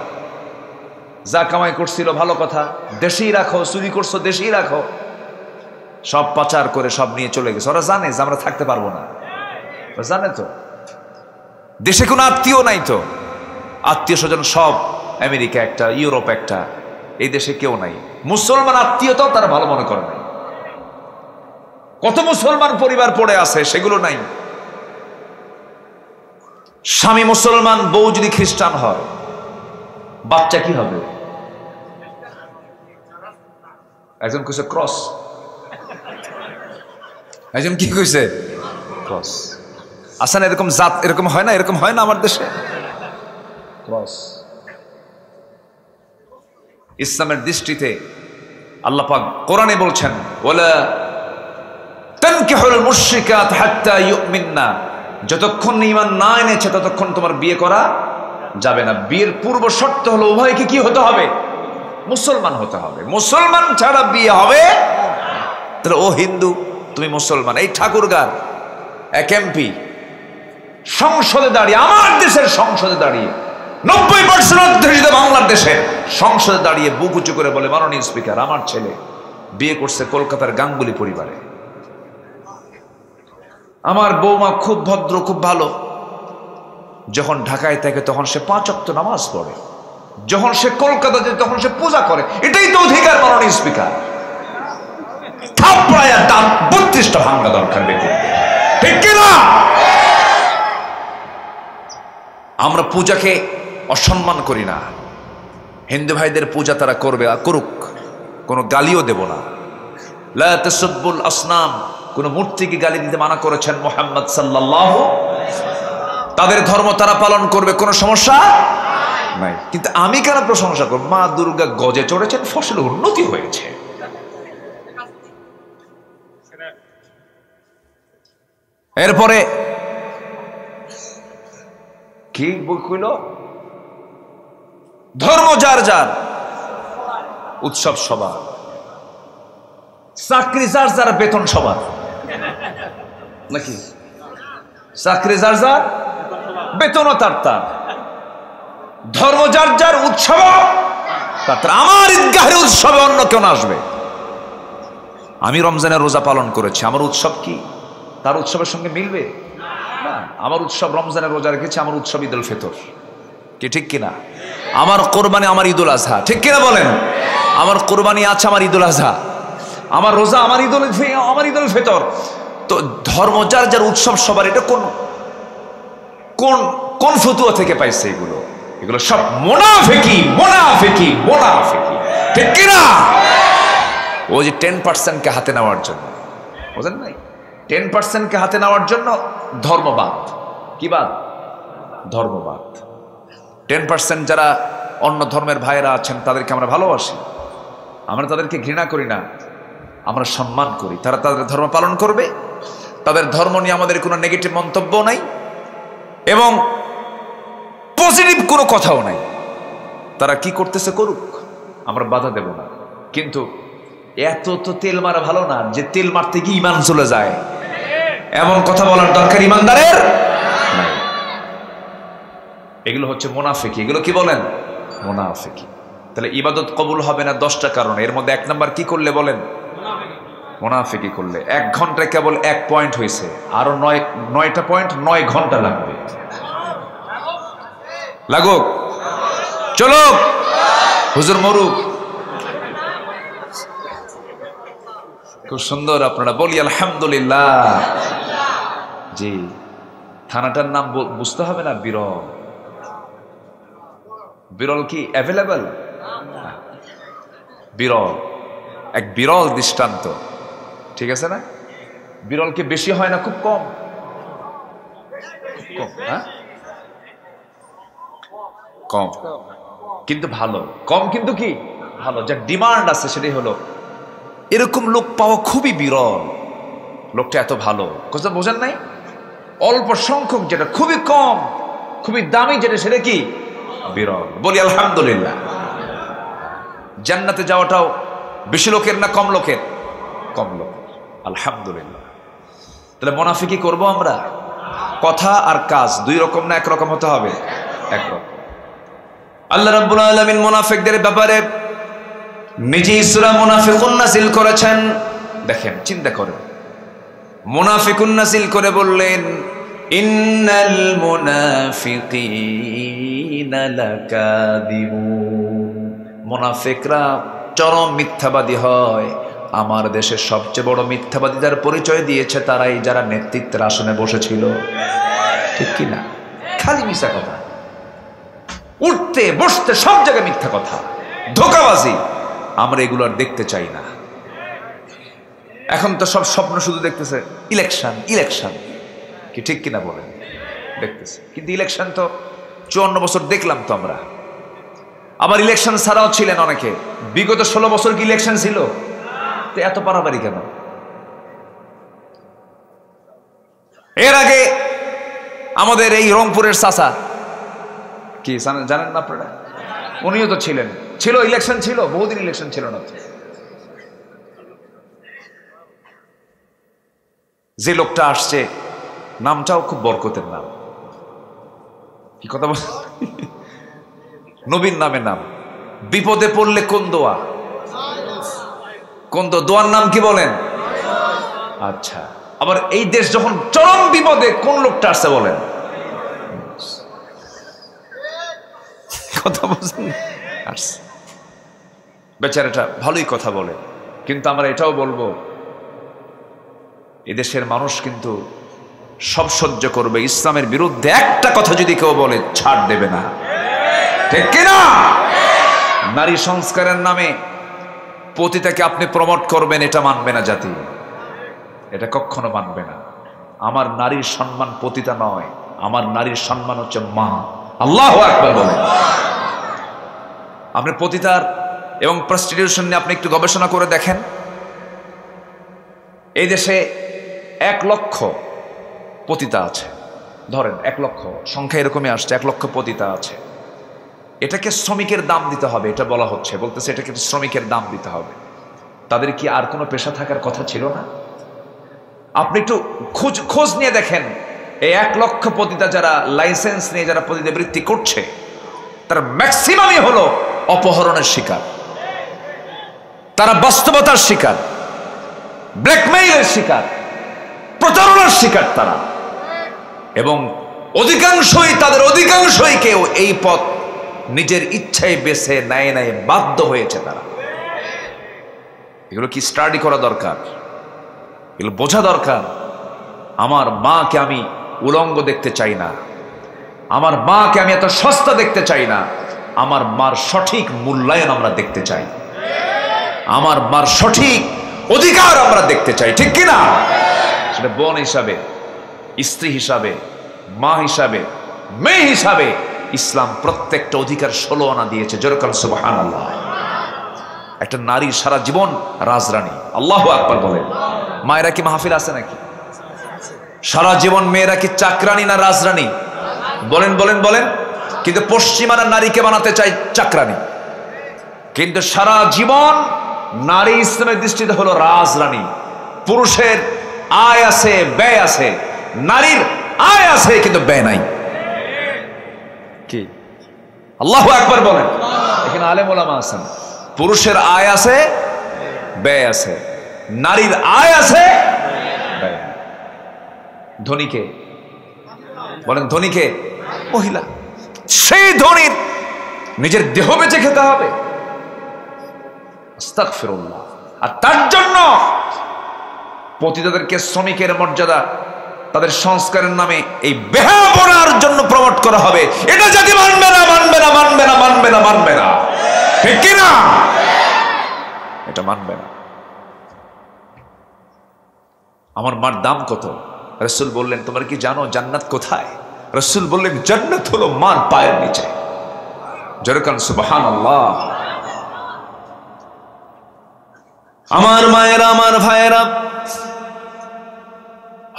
যা কামাই করছিল ভালো কথা, দেশেই রাখো, চুরি করছো দেশেই রাখো, সব পাচার করে সব নিয়ে চলে গেছে। ওরা জানে যে আমরা থাকতে পারবো না, জানে তো। দেশে কোনো আত্মীয় নাই তো, আত্মীয় স্বজন সব আমেরিকা একটা, ইউরোপ একটা, এই দেশে কেউ নাই। মুসলমান আত্মীয়তাও তারা ভালো মনে করে নাই। কত মুসলমান পরিবার পড়ে আছে, সেগুলো নাই। স্বামী মুসলমান, বউ যদি খ্রিস্টান হয়, বাচ্চা কি হবে? একজন কইছে ক্রস, একজন কি কইছে ক্রস। আচ্ছা না, এরকম জাত এরকম হয় না? এরকম হয় না আমার দেশে? ক্রস। ইসলামের দৃষ্টিতে আল্লাহ পাক কোরআনে বলছেন, ওয়ালা তানকিহুল মুশরিকাত হাত্তা ইউমিননা, যতক্ষণ ঈমান না এনেছে ততক্ষণ তোমার বিয়ে করা যাবে না। বিয়ের পূর্ব শর্ত হলো উভয়কে কি হতে হবে? মুসলমান হতে হবে। মুসলমান ছাড়া বিয়ে হবে? তাহলে ও হিন্দু, তুমি মুসলমান। এই ঠাকুরগার এক এমপি সংসদে দাঁড়িয়ে, আমার দেশের সংসদে দাঁড়িয়ে, 90% অধ্যুষিত বাংলাদেশের সংসদে দাঁড়িয়ে বুক উঁচু করে বলে, মাননীয় স্পিকার, আমার ছেলে বিয়ে করছে কলকাতার গাঙ্গুলি পরিবারে। আমার বৌমা খুব ভদ্র, খুব ভালো। যখন ঢাকায় থাকে তখন সে 5 ওয়াক্ত নামাজ পড়ে, যখন সে কলকাতা যায় তখন সে পূজা করে। এটাই তো অধিকার, মাননীয় স্পিকার। থাপড়ায় দাঁত 32টা ভাঙা দরকার, বেতন ঠিক কিনা? আমরা পূজাকে অসম্মান করি না। হিন্দু ভাইদের পূজা তারা করবে, করুক, কোনো গালিও দেব না। লা তাসুব্বুল আসনাম, কোন মূর্তিকে গালি দিতে মানা করেছেন মুহাম্মদ সাল্লাল্লাহু। তাদের ধর্ম তারা পালন করবে, কোনো সমস্যা নাই। কিন্তু আমি কেন প্রশংসা করব? মা দুর্গা গজে চড়েছেন, ফসল উন্নতি হয়েছে। এরপরে কি কইল? ধর্ম যার যার, উৎসব সবার, চাকরি যার যার, বেতন সবার, নাকি? চাকরি যার যার, বেতনও তার তার, ধর্ম যার যার, উৎসব তার। আমার ঈদগাহের উৎসবে অন্য কেউ না আসবে। আমি রমজানের রোজা পালন করেছি, আমার উৎসব কি তার উৎসবের সঙ্গে মিলবে? না। আমার উৎসব রমজানের রোজা রেখেছি, আমার উৎসব ঈদ উল ফিতর, কি ঠিক কিনা? আমার কোরবানি, আমার ঈদ উল আজহা, ঠিক কিনা বলেন? আমার কোরবানি আছে, আমার ঈদ উল আজহা, আমার রোজা, আমার ঈদ উল ফিতর। তো ধর্ম যার যার, উৎসব সবার। এটা কোন কোন কোন ফতুয়া থেকে পাইছে এগুলো? এগুলো সব মুনাফিকি, মুনাফিকি, মুনাফিকি, ঠিক কিনা? ওই যে 10%কে হাতে নেওয়ার জন্য, বুঝেন নাই? 10%কে হাতে নেওয়ার জন্য ধর্মবাদ। কি বাদ? ধর্মবাদ। 10% যারা অন্য ধর্মের ভাইয়েরা আছেন তাদেরকে আমরা ভালোবাসি, আমরা তাদেরকে ঘৃণা করি না, আমরা সম্মান করি। তারা তাদের ধর্ম পালন করবে, তাদের ধর্ম নিয়ে আমাদের কোনো নেগেটিভ মন্তব্য নাই এবং পজিটিভ কোনো কথাও নাই। তারা কি করতেছে করুক, আমরা বাধা দেব না। কিন্তু এত তো তেল মারা ভালো না যে তেল মারতে গিয়ে ইমান চলে যায়, এমন কথা বলার দরকার ইমানদারের নাই। এগুলো হচ্ছে মুনাফিকি। এগুলো কি বলেন? মুনাফিকি। তাহলে ইবাদত কবুল হবে না 10টা কারণ। এর মধ্যে 1 নাম্বার কি করলে বলেন? মুনাফিকি করলে। 1 ঘন্টায় কেবল 1 পয়েন্ট হয়েছে, আরো 9টা পয়েন্ট 9 ঘন্টা লাগবে। লাগুক, চলো হুজুর মরুক। খুব সুন্দর, আপনারা বলি আলহামদুলিল্লাহ। জি, থানাটার নাম বুঝতে হবে না? বিরল। বিরল কি অ্যাভেলেবল? বিরল, এক বিরল দৃষ্টান্ত, ঠিক আছে না? বিরল কি বেশি হয় না? খুব কম, কম, হ্যাঁ কম, কিন্তু ভালো। কম কিন্তু কি ভালো, যার ডিমান্ড আছে সেটাই হলো। এরকম লোক পাওয়া খুবই বিরল। লোকটা এত ভালো, কথা বোঝেন নাই? অল্প সংখ্যক যেটা খুবই কম, খুবই দামি যেটা, সেটা কি বিরল। বলি আলহামদুলিল্লাহ। জান্নাতে যাওয়াটাও বেশি লোকের না কম লোকের? কম লোকের, আলহামদুলিল্লাহ। তাহলে মুনাফিকি করব আমরা? কথা আর কাজ 2 রকম না 1 রকম হতে হবে? 1 রকম। আল্লাহ রাব্বুল আলামিন মুনাফিকদের ব্যাপারে নিজেই সূরা মুনাফিকুন নাযিল করেছেন। দেখেন, চিন্তা করেন, মুনাফিকুন নাযিল করে বললেন, ইন্নাল মুনাফিকিনা লাকাযিবুন। মুনাফিকরা চরম মিথ্যাবাদী হয়। আমার দেশের সবচেয়ে বড় মিথ্যাবাদীদের পরিচয় দিয়েছে তারাই, যারা নেতৃত্বের আসনে বসেছিল, ঠিক কিনা? খালি মিথ্যা কথা, উঠতে বসতে সব জায়গায় মিথ্যা কথা, ধোঁকাবাজি। আমরা এগুলো আর দেখতে চাই না। এখন তো সব স্বপ্ন শুধু দেখতেছে ইলেকশন ইলেকশন, কি ঠিক কিনা বলেন? দেখতেছে, কিন্তু ইলেকশন তো 54 বছর দেখলাম তো আমরা। আবার ইলেকশন ছাড়াও ছিলেন অনেকে। বিগত 16 বছর কি ইলেকশন ছিল? তো এত পারাপারি কেন? এর আগে আমাদের এই রংপুরের চাচা, কি জানেন না আপনারা, উনিও তো ছিলেন, ছিল ইলেকশন ছিল, বহুদিন ইলেকশন ছিল না। যে লোকটা আসছে নামটাও খুব বরকতের নাম, কি কথা বল, নবীর নামে নাম। বিপদে পড়লে কোন দোয়া, কোন দোয়ার নাম কি বলেন? আচ্ছা, আবার এই দেশ যখন চরম বিপদে কোন লোকটা আসছে বলেন? কথা বলছেন, বেচারাটা ভালোই কথা বলে। কিন্তু আমরা এটাও বলবো, এদেশের মানুষ কিন্তু সব সহ্য করবে, ইসলামের বিরুদ্ধে একটা কথা যদি কেউ বলে ছাড় দেবে না, ঠিক কিনা? নারী সংস্কারের নামে পতিতাকে আপনি প্রমোট করবেন, এটা মানবে না জাতি, এটা কখনো মানবে না। আমার নারীর সম্মান পতিতা নয়, আমার নারীর সম্মান হচ্ছে মা। আল্লাহু আকবার বলেন। আপনি পতিতার এবং প্রস্টিটিউশন নিয়ে আপনি একটু গবেষণা করে দেখেন। এই দেশে 1 লক্ষ পতিতা আছে, ধরেন 1 লক্ষ, সংখ্যা এরকমই আসছে, 1 লক্ষ পতিতা আছে। এটাকে শ্রমিকের দাম দিতে হবে, এটা বলা হচ্ছে, বলতেছে এটাকে শ্রমিকের দাম দিতে হবে। তাদের কি আর কোনো পেশা থাকার কথা ছিল না? আপনি একটু খোঁজ নিয়ে দেখেন, এই 1 লক্ষ পতিতা যারা লাইসেন্স নিয়ে যারা পতিতাবৃত্তি করছে, তার ম্যাক্সিমামই হলো অপহরণের শিকার, তারা বাস্তবতার শিকার, ব্ল্যাকমেইলের শিকার, প্রতারণার শিকার তারা। এবং অধিকাংশই, তাদের অধিকাংশই কেউ এই পথ নিজের ইচ্ছায় বেছে নেয় নাই, বাধ্য হয়েছে তারা। এগুলো কি স্টাডি করা দরকার, এগুলো বোঝা দরকার। আমার মাকে আমি উলঙ্গ দেখতে চাই না, আমার মাকে আমি এত সস্তা দেখতে চাই না। আমার মার সঠিক মূল্যায়ন আমরা দেখতে চাই, আমার মার সঠিক অধিকার আমরা দেখতে চাই, ঠিক কিনা? সেটা বোন হিসাবে, স্ত্রী হিসাবে, মা হিসাবে, মেয়ে হিসাবে ইসলাম প্রত্যেকটা অধিকার 16 আনা দিয়েছে। জোরে বলেন সুবহানাল্লাহ। একটা নারী সারা জীবন রাজরানী, আল্লাহু আকবার বলেন। মায়েরা কি মাহফিল আছে নাকি? সারা জীবন মেয়েরা কি চাকরানী না রাজরানী? বলেন বলেন বলেন। কিন্তু পশ্চিমারা নারীকে বানাতে চায় চাকরানী, কিন্তু সারা জীবন নারী ইসলামের দৃষ্টিতে হলো রাজরানী। পুরুষের আয় আছে, ব্যয় আছে, নারীর আয় আছে কিন্তু ব্যয় নাই। কি আল্লাহু আকবার বলেন। এখানে আলেম ওলামা আছেন। পুরুষের আয় আছে, ব্যয় আছে, নারীর আয় আছে, ব্যয়। ধনীকে বলেন, ধনীকে মহিলা, সেই ধনীর নিজের দেহ বেঁচে খেতে হবে, আস্তাগফিরুল্লাহ। আর তার জন্য পতিতাদেরকে শ্রমিকের মর্যাদা, তাদের সংস্কারের নামে এই বেহাপনার জন্য প্রমোট করা হবে। এটা জাতি মানবে না, মানবে না, মানবে না, মানবে না, মানবে না, ঠিক কিনা? এটা মানবে না। আমার মার দাম কত? রাসূল বললেন, তোমরা কি জানো জান্নাত কোথায়? রাসূল বললেন, জান্নাত হলো মার পায়ের নিচে। জোরে বলেন সুবহানাল্লাহ। আমার মায়েরা, আমার ভাইয়েরা,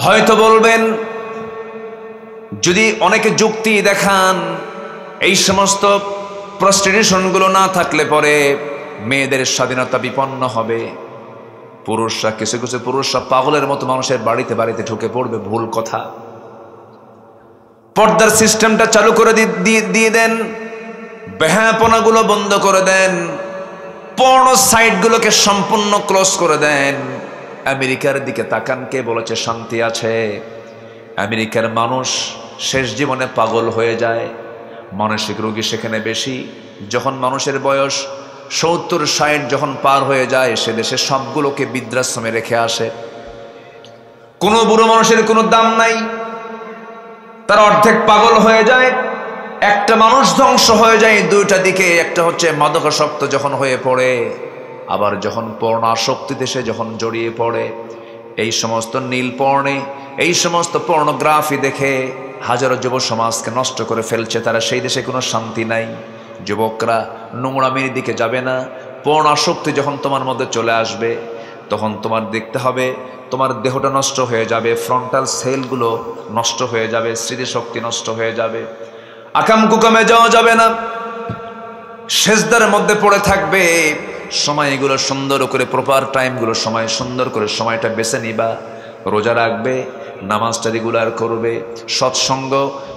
হয়তো বলবেন, যদি অনেকে যুক্তি দেখান এই সমস্ত প্রস্টিটিউশন গুলো না থাকলে পরে মেয়েদের স্বাধীনতা বিপন্ন হবে, পুরুষরা, কিছু কিছু পুরুষরা পাগলের মতো মানুষের বাড়িতে বাড়িতে ঢুকে পড়বে। ভুল কথা। পর্দার সিস্টেমটা চালু করে দিয়ে দেন, বেহাপনাগুলো বন্ধ করে দেন, পর্নো সাইটগুলোকে সম্পূর্ণ ক্লোজ করে দেন। আমেরিকার দিকে তাকান, কে বলেছে শান্তি আছে? আমেরিকার মানুষ শেষ জীবনে পাগল হয়ে যায়, মানসিক রোগী সেখানে বেশি। যখন মানুষের বয়স 70-60 যখন পার হয়ে যায়, সে দেশে সবগুলোকে বৃদ্ধাশ্রমে রেখে আসে। কোনো বুড়ো মানুষের কোনো দাম নাই। তারা অর্ধেক পাগল হয়ে যায়, একটা মানুষ ধ্বংস হয়ে যায় দুইটা দিকে। একটা হচ্ছে মাদকাসক্ত যখন হয়ে পড়ে, আবার যখন পর্ণাসক্তিতে সে যখন জড়িয়ে পড়ে, এই সমস্ত নীল পর্ণে, এই সমস্ত পর্নোগ্রাফি দেখে হাজারো যুব সমাজকে নষ্ট করে ফেলছে তারা। সেই দেশে কোনো শান্তি নাই। যুবকরা নোংরামির দিকে যাবে না। পর্ণাসক্তি যখন তোমার মধ্যে চলে আসবে, তখন তোমার দেখতে হবে তোমার দেহটা নষ্ট হয়ে যাবে, ফ্রন্টাল সেলগুলো নষ্ট হয়ে যাবে, স্মৃতিশক্তি নষ্ট হয়ে যাবে, আকাম কুকামে যাওয়া যাবে না, সেজদার মধ্যে পড়ে থাকবে। সময়গুলো সুন্দর করে, প্রপার টাইমগুলো, সময় সুন্দর করে সময়টা বেছে নিবা, রোজা রাখবে, নামাজটা রেগুলার করবে, সৎসঙ্গ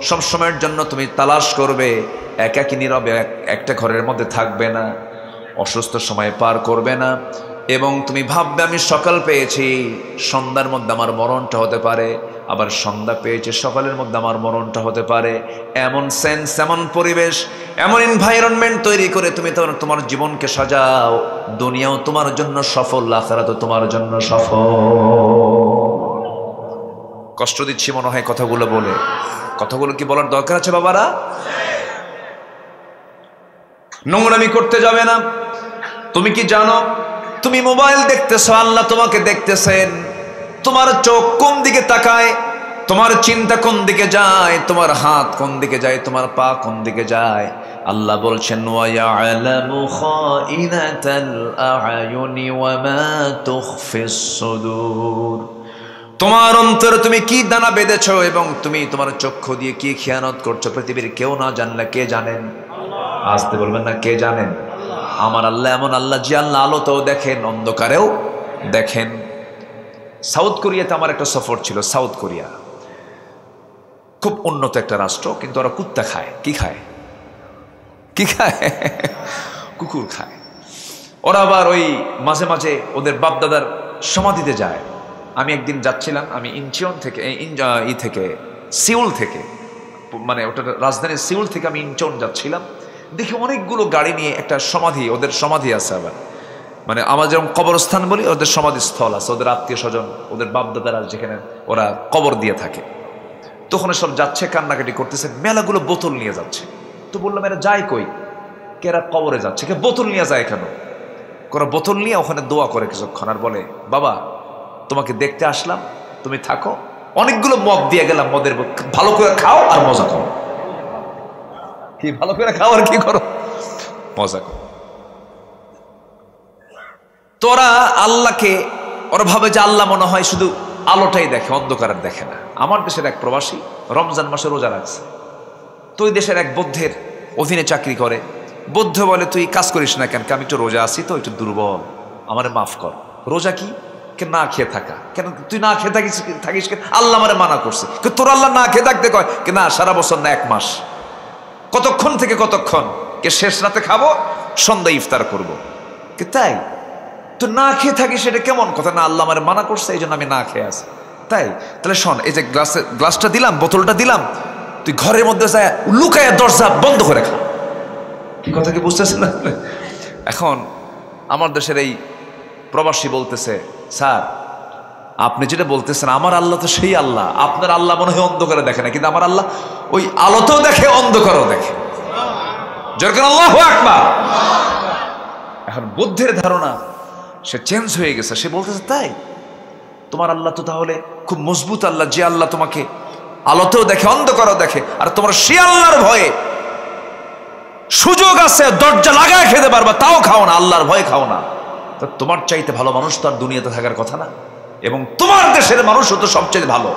সবসময়ের জন্য তুমি তালাশ করবে, একাকী নীরবে একটা ঘরের মধ্যে থাকবে না, অসুস্থ সময় পার করবে না। এবং তুমি ভাববে আমি সকাল পেয়েছি, সন্ধ্যার মধ্যে আমার মরণটা হতে পারে, আবার সন্ধ্যা পেয়েছে সকালের মধ্যে আমার মরণটা হতে পারে। এমন সেন্স, এমন পরিবেশ, এমন এনভায়রনমেন্ট তৈরি করে তুমি তোমার জীবনকে সাজাও, দুনিয়াও তোমার জন্য সফল, আখিরাতও তোমার জন্য সফল। কষ্ট দিচ্ছি মনে হয় কথাগুলো বলে। কথাগুলো কি বলার দরকার আছে বাবারা? নোংরামি করতে যাবে না। তুমি কি জানো, তুমি মোবাইল দেখতেছো, আল্লাহ তোমাকে দেখতেছেন। তোমার চোখ কোন দিকে তাকায়, তোমার চিন্তা কোন দিকে যায়, তোমার হাত কোন দিকে যায়, তোমার পা কোন দিকে যায়, আল্লাহ বলছেন ওয়া ইয়ালামু খাইনাতাল আ'য়ুনি ওয়া মা তুখফিস সুদূর। তোমার অন্তরে তুমি কি দানা বেঁধেছো এবং তুমি তোমার চক্ষু দিয়ে কি খেয়ানত করছো, পৃথিবীর কেউ না জানলে কে জানেন? আসতে বলবেন না, কে জানেন? আমার আল্লাহ এমন আল্লাহ যে আল্লাহ আলোতেও দেখেন, অন্ধকারেও দেখেন। সাউথ কোরিয়াতে আমার একটা সফর ছিল। সাউথ কোরিয়া খুব উন্নত একটা রাষ্ট্র, কিন্তু ওরা কুত্তা খায়। কি খায়? কি খায়? কুকুর খায়। ওরা আবার ওই মাঝে মাঝে ওদের বাপদাদার সমাধিতে যায়। আমি একদিন যাচ্ছিলাম, আমি ইনচিয়ন থেকে সিউল থেকে, মানে ওটা রাজধানী সিউল থেকে আমি ইনচিয়ন যাচ্ছিলাম। দেখি অনেকগুলো গাড়ি নিয়ে একটা সমাধি, ওদের সমাধি আছে আবার, মানে আমার যেমন কবরস্থান বলি, ওদের সমাধি স্থল আছে, ওদের আত্মীয় স্বজন, ওদের বাপদাদারা যেখানে ওরা কবর দিয়ে থাকে। তখন সব যাচ্ছে, কান্নাকাটি করতেছে, মেলাগুলো বোতল নিয়ে যাচ্ছে। তো বললাম এরা যায় কই? কেরা কবরে যাচ্ছে, কে বোতল নিয়ে যায় কেন? ওরা বোতল নিয়ে ওখানে দোয়া করে কিছুক্ষণ, আর বলে বাবা তোমাকে দেখতে আসলাম, তুমি থাকো। অনেকগুলো মদ দিয়ে গেলাম, মদের ভালো করে খাও আর মজা করো। কি ভালো করে খাও আর কি করো? মজা করো। তোরা আল্লাহকে, ওরা ভাবে যে আল্লাহ মনে হয় শুধু আলোটাই দেখে, অন্ধকার দেখে না। আমার দেশের এক প্রবাসী রমজান মাসে রোজা রাখছে। তো ওই দেশের এক বৌদ্ধের অধীনে চাকরি করে। বৌদ্ধ বলে তুই কাজ করিস না কেন? আমি একটু রোজা আছি তো, একটু দুর্বল, আমারে মাফ কর। রোজা কি? না খেয়ে থাকা। কেন তুই না খেয়ে থাকিস কেন? আল্লাহ আমারে মানা করছে। তোর আল্লাহ না খেয়ে থাকতে কয় কি? না, সারা বছর না, 1 মাস। কতক্ষণ থেকে কতক্ষণ? কে শেষ রাতে খাবো, সন্ধ্যা ইফতার করবো। কি তাই? তো না খেয়ে থাকিস, এটা কেমন কথা? না, আল্লাহ আমারে মানা করছে, এই জন্য আমি না খেয়ে আছি। তাই? তাহলে শোন, এই যে গ্লাসটা দিলাম, বোতলটা দিলাম, তুই ঘরের মধ্যে যায় লুকায় দরজা বন্ধ করে খা। কি কথা কি বুঝতেছেন না? এখন আমার দেশের এই প্রবাসী বলতেছে, স্যার আপনি যেটা বলতেছেন, আমার আল্লাহ তো সেই আল্লাহ, আপনার আল্লাহ মনে হয় অন্ধকারে দেখে না, কিন্তু আমার আল্লাহ ওই আলোতেও দেখে, অন্ধকারেও দেখে। যেরকম আল্লাহু আকবার। এখন বুদ্ধের ধারণা সে চেঞ্জ হয়ে গেছে। সে বলতেছে তাই তোমার আল্লাহ তো তাহলে খুব মজবুত আল্লাহ, যে আল্লাহ তোমাকে আলোতেও দেখে, অন্ধকারেও দেখে, আর তোমার সে আল্লাহর ভয়ে সুযোগ আছে দরজা লাগায় খেতে পারবা, তাও খাও না, আল্লাহর ভয়ে খাও না। তো তোমার চাইতে ভালো মানুষ তো আর দুনিয়াতে থাকার কথা না। এবং তোমার দেশের মানুষও তো সবচেয়ে ভালো।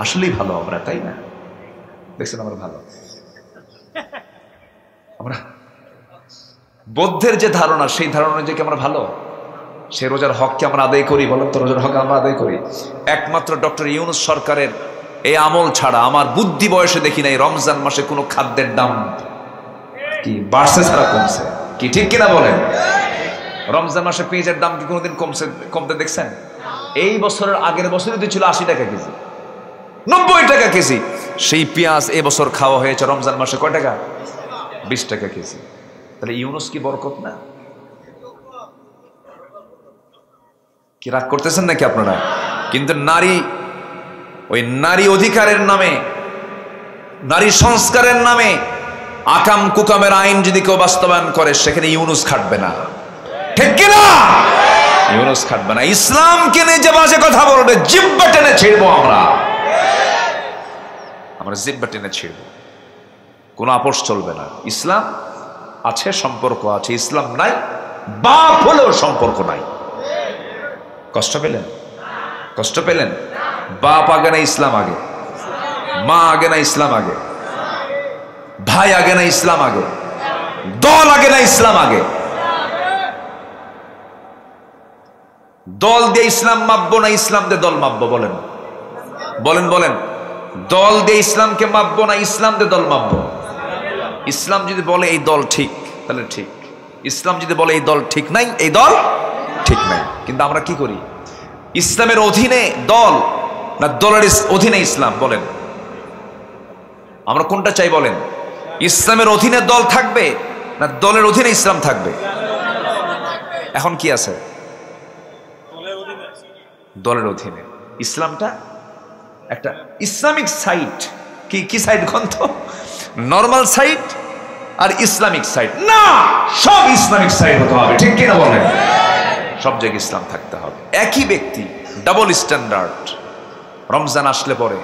আসলেই ভালো আমরা, তাই না? দেখছেন আমরা ভালো। আমরা বৌদ্ধের যে ধারণা, সেই ধারণা যে কি আমরা ভালো? সে রোজার হককে আমরা আদায় করি? বলেন তো, রোজার হক আমরা আদায় করি? একমাত্র ডক্টর ইউনূস সরকারের এই আমল ছাড়া আমার বুদ্ধি বয়সে দেখি নাই রমজান মাসে কোনো খাদ্যের দাম কি বাড়ছে ছাড়া কমছে। কি ঠিক কিনা বলেন? রমজান মাসে পেঁয়াজের দাম কি কোনোদিন কমতে দেখছেন? এই বছরের আগের বছরই ছিল 80 টাকা কেজি, 90 টাকা কেজি। সেই পেঁয়াজ এবছর খাওয়া হয়েছে রমজান মাসে কয় টাকা? 20 টাকা কেজি। তাহলে ইউনূস কি বরকত না? কি রাগ করতেছেন নাকি আপনারা? কিন্তু নারী, ওই নারী অধিকারের নামে নারী সংস্কারের নামে আকাম কুকামের আইন যদি কেউ বাস্তবায়ন করে, সেখানে ইউনুস খাটবে না, ঠিক কিনা? ইউনুস খাটবে না। ইসলামকে নিয়ে যে বাজে কথা বলবে, জিব্বা টেনে ছিড়বো আমরা জিব্বা টেনে ছিড়বো, কোনো আপোষ চলবে না। ইসলাম আছে, সম্পর্ক আছে, ইসলাম নাই, বাপ হলেও সম্পর্ক নাই। কষ্ট পেলেন? কষ্ট পেলেন? বাপ আগে না ইসলাম আগে? মা আগে না ইসলাম আগে? ভাই আগে না ইসলাম আগে? দল আগে না ইসলাম আগে? দল দিয়ে ইসলাম মাপবো না ইসলাম দিয়ে দল মাপবো? বলেন বলেন বলেন। দল দিয়ে ইসলামকে মাপবো না ইসলাম দিয়ে দল মাপবো? ইসলাম যদি বলে এই দল ঠিক, তাহলে ঠিক। ইসলাম যদি বলে এই দল ঠিক নাই, এই দল ঠিক নাই। কিন্তু আমরা কি করি? ইসলামের অধীনে দল না দলের অধীনে ইসলাম? বলেন, আমরা কোনটা চাই বলেন? ইসলামের অধীনে দল থাকবে না দলের অধীনে ইসলাম থাকবে? এখন কি আছে? দলের অধীনে। ইসলামটা একটা ইসলামিক সাইট। কি সাইট গ্রন্থ? নর্মাল সাইট আর ইসলামিক সাইট না, সব ইসলামিক সাইট হতে হবে, ঠিক কিনা বলেন? সব জায়গায় ইসলাম থাকতে হবে। একই ব্যক্তি, ডাবল স্ট্যান্ডার্ড। রমজান আসলে পরে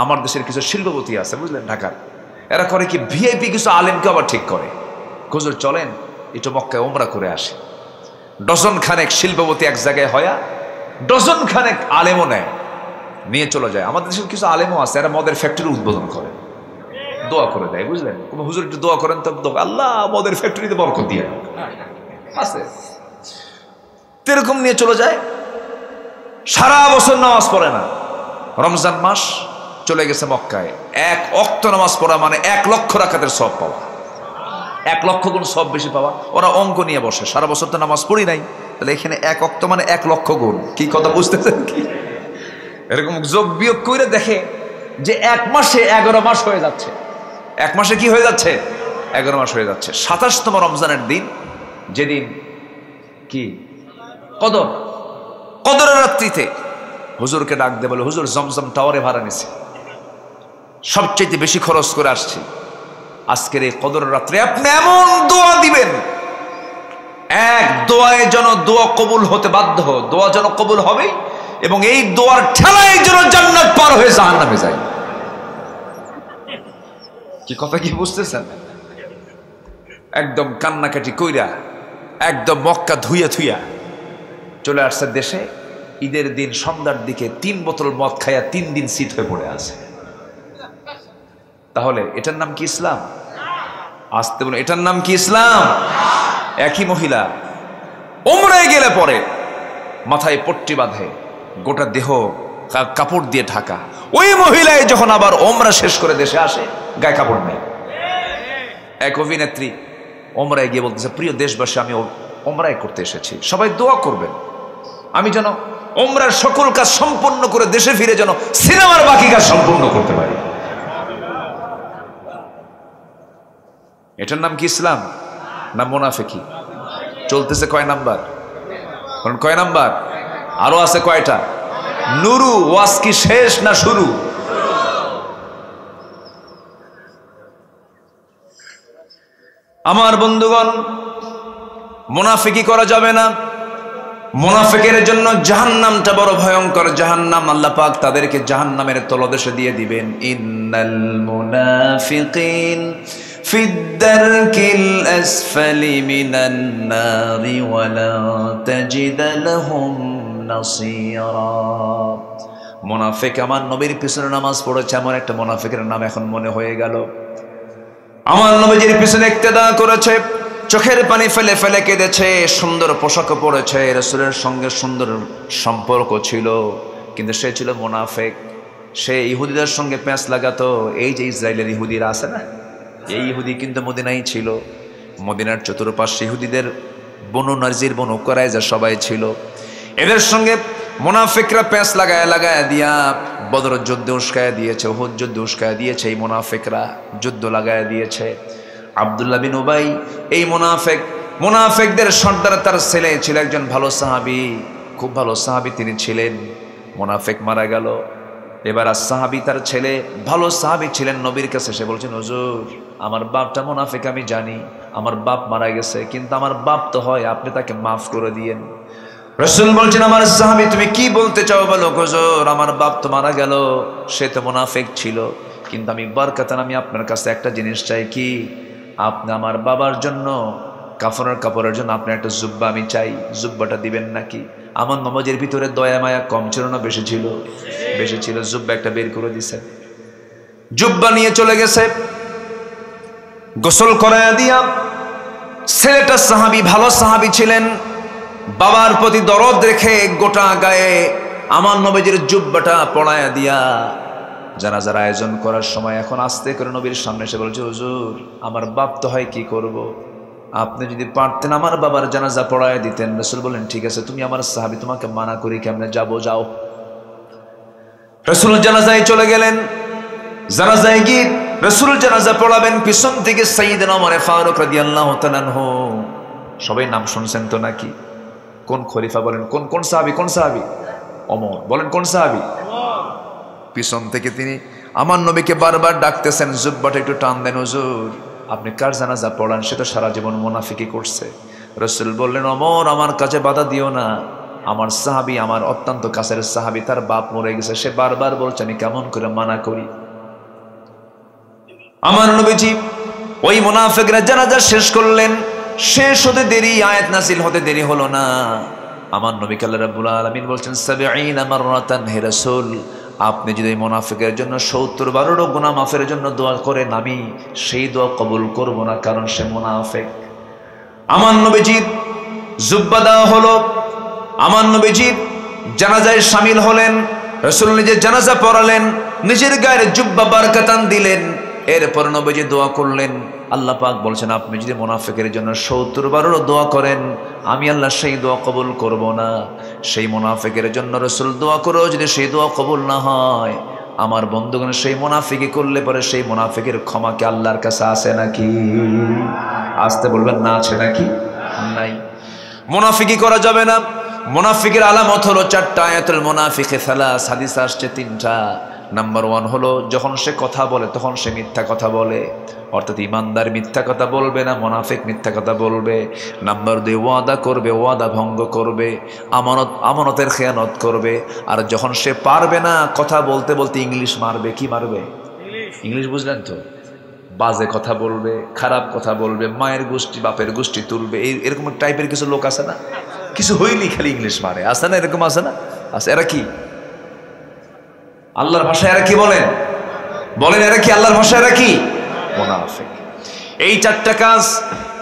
আমার দেশের কিছু শিল্পপতি আছে, বুঝলেন, ঢাকার, এরা করে কি, ভিআইপি কিছু আলেমকে আবার ঠিক করে, হুজুর চলেন একটু মক্কায় ওমরা করে আসে। ডজন খানেক শিল্পপতি এক জায়গায় হয়া ডজন খানেক আলেমও নেয়, নিয়ে চলে যায়। আমাদের দেশের কিছু আলেমও আছে, এরা মদের ফ্যাক্টরি উদ্বোধন করে, দোয়া করে দেয়, বুঝলেন, হুজুর একটু দোয়া করেন তো, আল্লাহ মদের ফ্যাক্টরিতে বরকত দিয়ে আছে, এরকম নিয়ে চলে যায়। সারা বছর নামাজ পড়ে না, রমজান মাস চলে গেছে মক্কায়, এক ওয়াক্ত নামাজ পড়া মানে 1 লক্ষ রাকাতের সওয়াব পাওয়া, 1 লক্ষ গুণ সওয়াব বেশি পাওয়া। ওরা অঙ্ক নিয়ে বসে, সারা বছর তো নামাজ পড়ি নাই, তাহলে এখানে 1 ওয়াক্ত মানে 1 লক্ষ গুণ। কি কথা বুঝতেছেন কি? এরকম যোগ বিয়োগ করে দেখে যে 1 মাসে 11 মাস হয়ে যাচ্ছে। 1 মাসে কি হয়ে যাচ্ছে? 11 মাস হয়ে যাচ্ছে। 27তম রমজানের দিন, যেদিন কি কদরের রাত্রিতে হুজুরকে ডাক দিয়ে বলে, হুজুর জমজম টাওয়ারে ভাড়া নিছি, সবচেয়ে বেশি খরচ করে আসছি, আজকের এই কদরের রাত্রে আপনি এমন দোয়া দিবেন, এক দোয়ায় যেন দোয়া কবুল হতে বাধ্য, দোয়া যেন কবুল হবে, এবং এই দোয়ার ঠেলায় যেন জান্নাত পার হয়ে জাহান্নামে যায়। কি কথা কি বুঝতেছেন? একদম কান্নাকাটি কইরা, একদম মক্কা ধুইয়া থুইয়া চলে আসছে দেশে। ঈদের দিন সন্ধ্যার দিকে 3 বোতল মদ খাইয়া 3 দিন শীত হয়ে পড়ে আছে। তাহলে এটার নাম কি ইসলাম? আসতে বলে, এটার নাম কি ইসলাম? একই মহিলা উমরায় গেলে পরে মাথায় পট্টি বাঁধে, গোটা দেহ কাপড় দিয়ে ঢাকা। ওই মহিলায় যখন আবার উমরা শেষ করে দেশে আসে, গায়ে কাপড় নেই। এক অভিনেত্রী উমরায় গিয়ে বলতেছে, প্রিয় দেশবাসী, আমি উমরায় করতে এসেছি, সবাই দোয়া করবেন আমি যেন উমরার সকল কাজ সম্পন্ন করে দেশে ফিরে যেন সিনেমার বাকি কাজ সম্পন্ন করতে পারি। এটার নাম কি ইসলাম না মুনাফিকি? চলতেছে কয় নাম্বার? কয় নাম্বার? আরো আছে কয়টা? নুরু। ওয়াজ কি শেষ না শুরু? আমার বন্ধুগণ, মুনাফিকি করা যাবে না। মুনাফিকের জন্য জাহান্নামটা বড় ভয়ঙ্কর। জাহান্নাম, আল্লাহ পাক তাদেরকে জাহান্নামের তলদেশে দিয়ে দিবেন। ইন্নাল মুনাফিকিন ফিদ দারকিল আসফালি মিনান নারি ওয়ালা তাজিদ লাহুম নাসীরা। মুনাফিক, আমার নবীর পিছনে নামাজ পড়েছে এমন একটা মুনাফিকের নাম এখন মনে হয়ে গেল। আমার নবীর পিছনে ইক্তেদা করেছে, চোখের পানি ফেলে ফেলে কেঁদেছে, সুন্দর পোশাক পরেছে, রাসূলের সঙ্গে সুন্দর সম্পর্ক ছিল, কিন্তু সে ছিল মুনাফিক। সে ইহুদিদের সঙ্গে প্যাঁচ লাগাতো। এই যে ইসরায়েলের ইহুদিরা আছে না, এই ইহুদি কিন্তু মদিনায় ছিল। মদিনার চতুর্পাশে ইহুদিদের বনু নাজির, বনু কুরাইজা সবাই ছিল। এদের সঙ্গে মুনাফিকরা প্যাঁচ লাগায় লাগায় দিয়া বদর যুদ্ধে উস্কায় দিয়েছে, উহুদ যুদ্ধে উস্কায় দিয়েছে। এই মুনাফিকরা যুদ্ধ লাগায় দিয়েছে। আব্দুল্লাহ বিন উবাই এই মুনাফিকদের সর্দার, তার ছেলে ছিল একজন ভালো সাহাবী, খুব ভালো সাহাবী তিনি ছিলেন। মুনাফিক মারা গেল, এবার সাহাবী তার ছেলে ভালো সাহাবী ছিলেন, নবীর কাছে এসে বলছেন, হুজুর আমার বাপটা মুনাফিক আমি জানি, আমার বাপ মারা গেছে, কিন্তু আমার বাপ তো হয়, আপনি তাকে মাফ করে দিয়েন। রাসূল বলছেন, আমার সাহাবী তুমি কি বলতে চাও বলো। হুজুর আমার বাপ তো মারা গেল, সে তো মুনাফিক ছিল, কিন্তু আমি বরকতান আমি আপনার কাছে একটা জিনিস চাই, কি আপনি আমার বাবার জন্য কাপড়ের জন্য আপনার একটা জুব্বা আমি চাই, জুব্বাটা দিবেন নাকি? আমার নমাজের ভিতরে দয়া মায়া কম ছিল না বেশি ছিল? বেশি ছিল। জুব্বা একটা বের করে দিছে, জুব্বা নিয়ে চলে গেছে, গোসল করায়া দিয়া ছেলেটা সাহাবী ভালো সাহাবী ছিলেন, বাবার প্রতি দরদ রেখে গোটা গায়ে আমার নবীজির জুব্বাটা পড়ায়া দিয়া জানাজার আয়োজন করার সময় এখন আস্তে করে নবীর সামনে এসে বলছে, হুজুর আমার বাপ তো হয়, কি করব, আপনি যদি পারতেন আমার বাবার জানাজা পড়ায় দিতেন। রাসূল বলেন, ঠিক আছে, তুমি আমার সাহাবী, তোমাকে মানা করি কেমনে, যাবো, যাও। রাসূল জানাজায় চলে গেলেন। জানাজায় গিয়ে রাসূল জানাজা পড়াবেন, পিছন থেকে সাইয়েদনা ওমর ফারুক রাদিয়াল্লাহু তাআলা আনহু। সবাই নাম শুনছেন তো নাকি? কোন খলিফা বলেন, কোন সাহাবী, কোন সাহাবী? ওমর। বলেন কোন সাহাবী? পিছন থেকে তিনি আমার নবীকে বারবার ডাকতেছেন, জুব্বাটা একটু টান দেন হুজুর, আপনি কার জানাজা পড়ান, সে তো সারা জীবন মুনাফিকি করছে। রাসূল বললেন, ওমর আমার কাছে বাধা দিও না, আমার সাহাবী, আমার অত্যন্ত কাছের সাহাবী, তার বাপ মরে গেছে, সে বারবার বলছে, আমি কেমন করে মানা করি। আমার নবীজি ওই মুনাফিকরা জানাজা শেষ করলেন, শেষ হতে দেরি, আয়াত নাযিল হতে দেরি হলো না। আমার নবী আল্লাহ রাব্বুল আলামিন বলছেন, ৭০ মাররাতান, হে রাসূল আপনি যদি মুনাফিকের জন্য ৭০ গুনাহ মাফের জন্য দোয়া করেন, আমি সেই দোয়া কবুল করব না, কারণ সে মুনাফিক। আমার নবীজি জুব্বা দেওয়া হলো, আমার নবীজি জানাজায় শামিল হলেন, রাসূল নিজে জানাজা পড়ালেন, নিজের গায়ের জুব্বা বারকাতান দিলেন। এরপর নবীজি দোয়া করলেন, আল্লাহ পাক বলছেন, আপনি যদি মুনাফিকের জন্য ৭০ দোয়া করেন, আমি আল্লাহ সেই দোয়া কবুল করব না। সেই মুনাফিকের জন্য রাসূল দোয়া করেও যদি সেই দোয়া কবুল না হয়, আমার বন্ধুগণ সেই মুনাফিকি করলে পরে সেই মুনাফিকের ক্ষমা কি আল্লাহর কাছে আছে নাকি? আসতে বলবেন না, আছে নাকি? নাই। মুনাফিকি করা যাবে না। মুনাফিকের আলামত হলো ৪টা, আয়াতুল মুনাফিকে সালাস, হাদিস আসছে ৩টা। নাম্বার 1 হলো যখন সে কথা বলে তখন সে মিথ্যা কথা বলে, অর্থাৎ ইমানদার মিথ্যা কথা বলবে না, মুনাফিক মিথ্যা কথা বলবে। নাম্বার 2 ওয়াদা করবে, ওয়াদা ভঙ্গ করবে, আমানতের খেয়ানত করবে। আর যখন সে পারবে না কথা বলতে বলতে ইংলিশ মারবে। কি মারবে? ইংলিশ বুঝলেন তো? বাজে কথা বলবে, খারাপ কথা বলবে, মায়ের গোষ্ঠী বাপের গোষ্ঠী তুলবে, এরকম টাইপের কিছু লোক আছে না? কিছু হইনি খালি ইংলিশ মারে, আছে না? এরকম আছে না? আছে। এরা কি আল্লাহর ভাষায় এরা কি বলেন? বলেন এরা কি আল্লাহর ভাষায়? এরা কি? মুনাফিক। এই 4টা কাজ,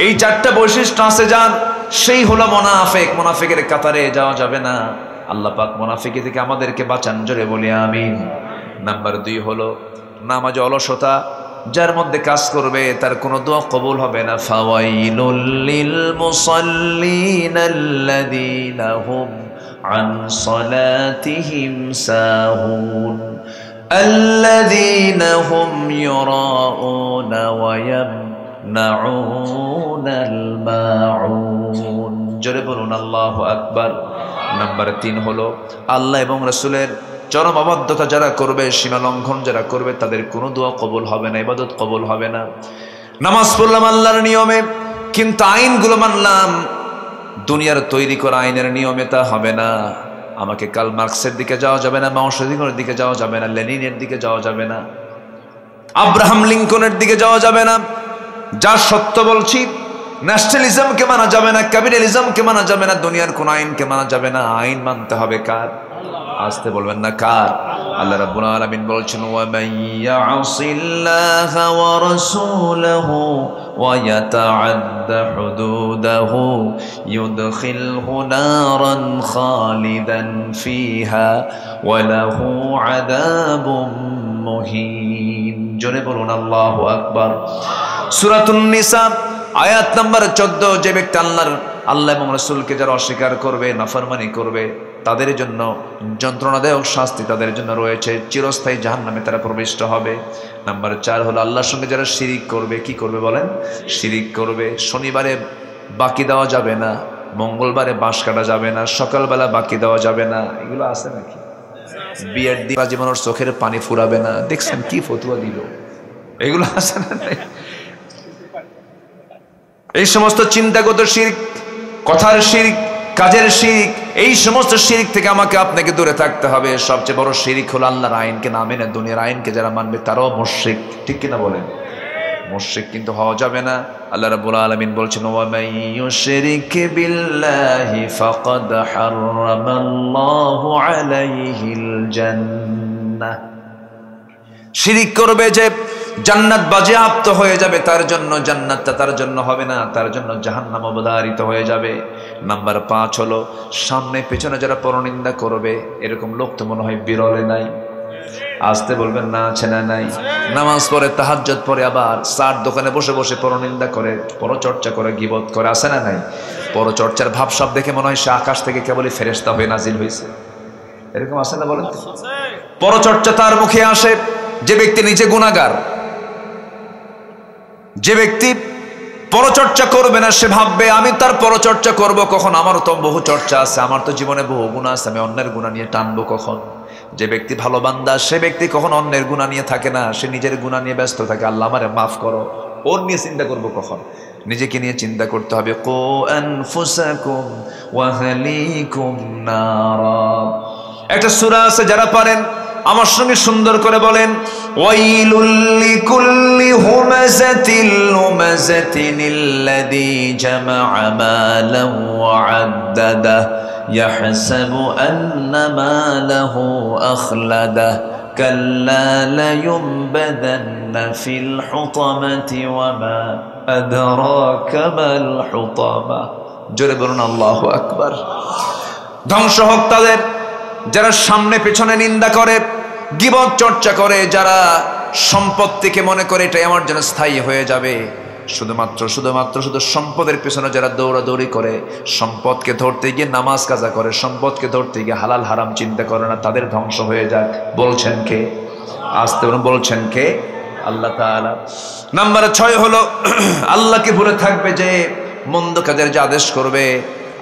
এই 4টা বৈশিষ্ট্য আছে যার, সেই হলো মুনাফিক। মুনাফিকের কাতারে যাওয়া যাবে না। আল্লাহ পাক মুনাফিকি থেকে আমাদেরকে বাঁচান, জোরে বলি আমিন। নাম্বার 2 হলো নামাজে অলসতা, যার মধ্যে কাজ করবে তার কোনো দোয়া কবুল হবে না। ফাওয়াইলুল লিল মুসাল্লিন আল্লাযীনা হুম আন সালাতিহিম সাহুন আল্লাযীনা হুম ইউরাউনা ওয়া ইয়ামনাউনাল মাউন। জোরে বলুন আল্লাহু আকবার। নাম্বার 3 হলো আল্লাহ এবং রাসূলের চরম অবাধ্যতা যারা করবে, সীমা লঙ্ঘন যারা করবে, তাদের কোনো দোয়া কবুল হবে না, ইবাদত কবুল হবে না। নামাজ পড়লাম আল্লাহর নিয়মে, কিন্তু আইনগুলো মানলাম দুনিয়ার তৈরি করা আইনের নিয়মে, তা হবে না। আমাকে কার্ল মার্কসের দিকে যাওয়া যাবে না, মাও সেদিনের দিকে যাওয়া যাবে না, লেনিনের দিকে যাওয়া যাবে না, আব্রাহাম লিঙ্কনের দিকে যাওয়া যাবে না। যা সত্য বলছি, ন্যাশনালিজমকে মানা যাবে না, ক্যাপিটালিজমকে মানা যাবে না, দুনিয়ার কোন আইনকে মানা যাবে না। আইন মানতে হবে কার? আসতে বলবেন না, কার? আল্লাহ রাব্বুল আলামিন বলছেন, ওয়া মান ইয়াসিল্লাহা ওয়া রাসূলাহু ওয়া ইয়াতাআদ্দা হুদুদাহু ইউদখিলহু নারান খালিদান ফিহা ওয়া লাহু আযাবুম মুহিন। জোরে বলুন আল্লাহু আকবার। সূরাতুন নিসা আয়াত নাম্বার 14। যে ব্যক্তি আল্লাহ এবং রাসূলকে যারা অস্বীকার করবে, নাফরমানি করবে, তাদের জন্য যন্ত্রণাদায়ক শাস্তি তাদের জন্য রয়েছে, চিরস্থায়ী জাহান্নামে তারা প্রবিষ্ট হবে। নাম্বার 4 হলো আল্লাহর সঙ্গে যারা শিরিক করবে। কি করবে বলেন? শিরিক করবে। শনিবারে বাকি দেওয়া যাবে না, মঙ্গলবারে বাঁশ কাটা যাবে না, সকালবেলা বাকি দেওয়া যাবে না। এগুলো আছে নাকি? বিয়ের দিন জীবন ওর চোখের পানি ফুরাবে না। দেখছেন কি ফতুয়া দিল, এগুলো আছে না? এই সমস্ত চিন্তাগত শিরক, কথার শিরক, কাজের শিরক, এই সমস্ত শিরক থেকে আমাকে আপনাকে দূরে থাকতে হবে। সবচেয়ে বড় শিরক হলো আল্লাহর আইনকে না মেনে দুনিয়ার আইনকে যারা মানবে তারাও মুশরিক, ঠিক কিনা বলেন? মুশরিক কিন্তু হওয়া যাবে না। আল্লাহ রাব্বুল আলামিন বলছেন, ওয়া মান ইউশরিক বিল্লাহি ফাকাদ হারামাল্লাহু আলাইহিল জান্নাহ। শিরিক করবে যে জান্নাত বাজেয়াপ্ত হয়ে যাবে, তার জন্য জান্নাতটা তার জন্য হবে না, তার জন্য জাহান্নাম অবধারিত হয়ে যাবে। নাম্বার 5 হলো সামনে পেছনে যারা পরনিন্দা করবে, এরকম লোক তো মনে হয় বিরলে নাই। আসতে বলবেন না, আছে না নাই? নামাজ পড়ে, তাহাজ্জুদ পড়ে, আবার চার দোকানে বসে বসে পরনিন্দা করে, পরচর্চা করে, গীবত করে, আছে না নাই? পরচর্চার ভাব সব দেখে মনে হয় সে আকাশ থেকে কেবলই ফেরেশতা হয়ে নাজিল হয়েছে, এরকম আছে না বলেন? পরচর্চা তার মুখে আসে যে ব্যক্তি নিজে গুনাহগার। যে ব্যক্তি পরচর্চা করবে না সে ভাববে আমি তার পরচর্চা করব কখন, আমারও তো বহু চর্চা আছে, আমার তো জীবনে বহু গুনাহ আছে, আমি অন্যের গুনাহ নিয়ে টানবো কখন? যে ব্যক্তি ভালো বান্দা সে ব্যক্তি কখন অন্যের গুনাহ নিয়ে থাকে না, সে নিজের গুনাহ নিয়ে ব্যস্ত থাকে। আল্লাহ আমারে মাফ করো, ওর নিয়ে চিন্তা করব কখন? নিজেকে নিয়ে চিন্তা করতে হবে। কো আনফুসাকুম ওয়া আহলিকুম নারা। একটা সূরা আছে, যারা পারেন আমার সঙ্গে সুন্দর করে বলেন, ওয়াইলুল লিকুল্লি হুমাযাতিল লুমাযাতিনিল্লাযী জামা'a মালান ওয়া আদ্দাদা ইয়াহসাবু আন্না মালাহু আখলাদা কাল্লা লায়ুনবাযান্না ফিল হুতামাতি ওয়া মা আদরাকা মাল হুতামা। জোরে বলুন আল্লাহু আকবার। ধ্বংস হোক তাদের যারা সামনে পেছনে নিন্দা করে, গীবত চর্চা করে, যারা সম্পত্তিকে মনে করে এটাই আমার জন্য স্থায়ী হয়ে যাবে, শুধু সম্পদের পেছনে যারা দৌড়াদৌড়ি করে, সম্পদকে ধরতে গিয়ে নামাজ কাজা করে, সম্পদকে ধরতে গিয়ে হালাল হারাম চিন্তা করে না, তাদের ধ্বংস হয়ে যাক। বলছেন কে? আসতে বলছেন কে? আল্লাহ তাআলা। নাম্বার 6 হলো আল্লাহকে ভুলে থাকবে, যে মন্দ কাজের যে আদেশ করবে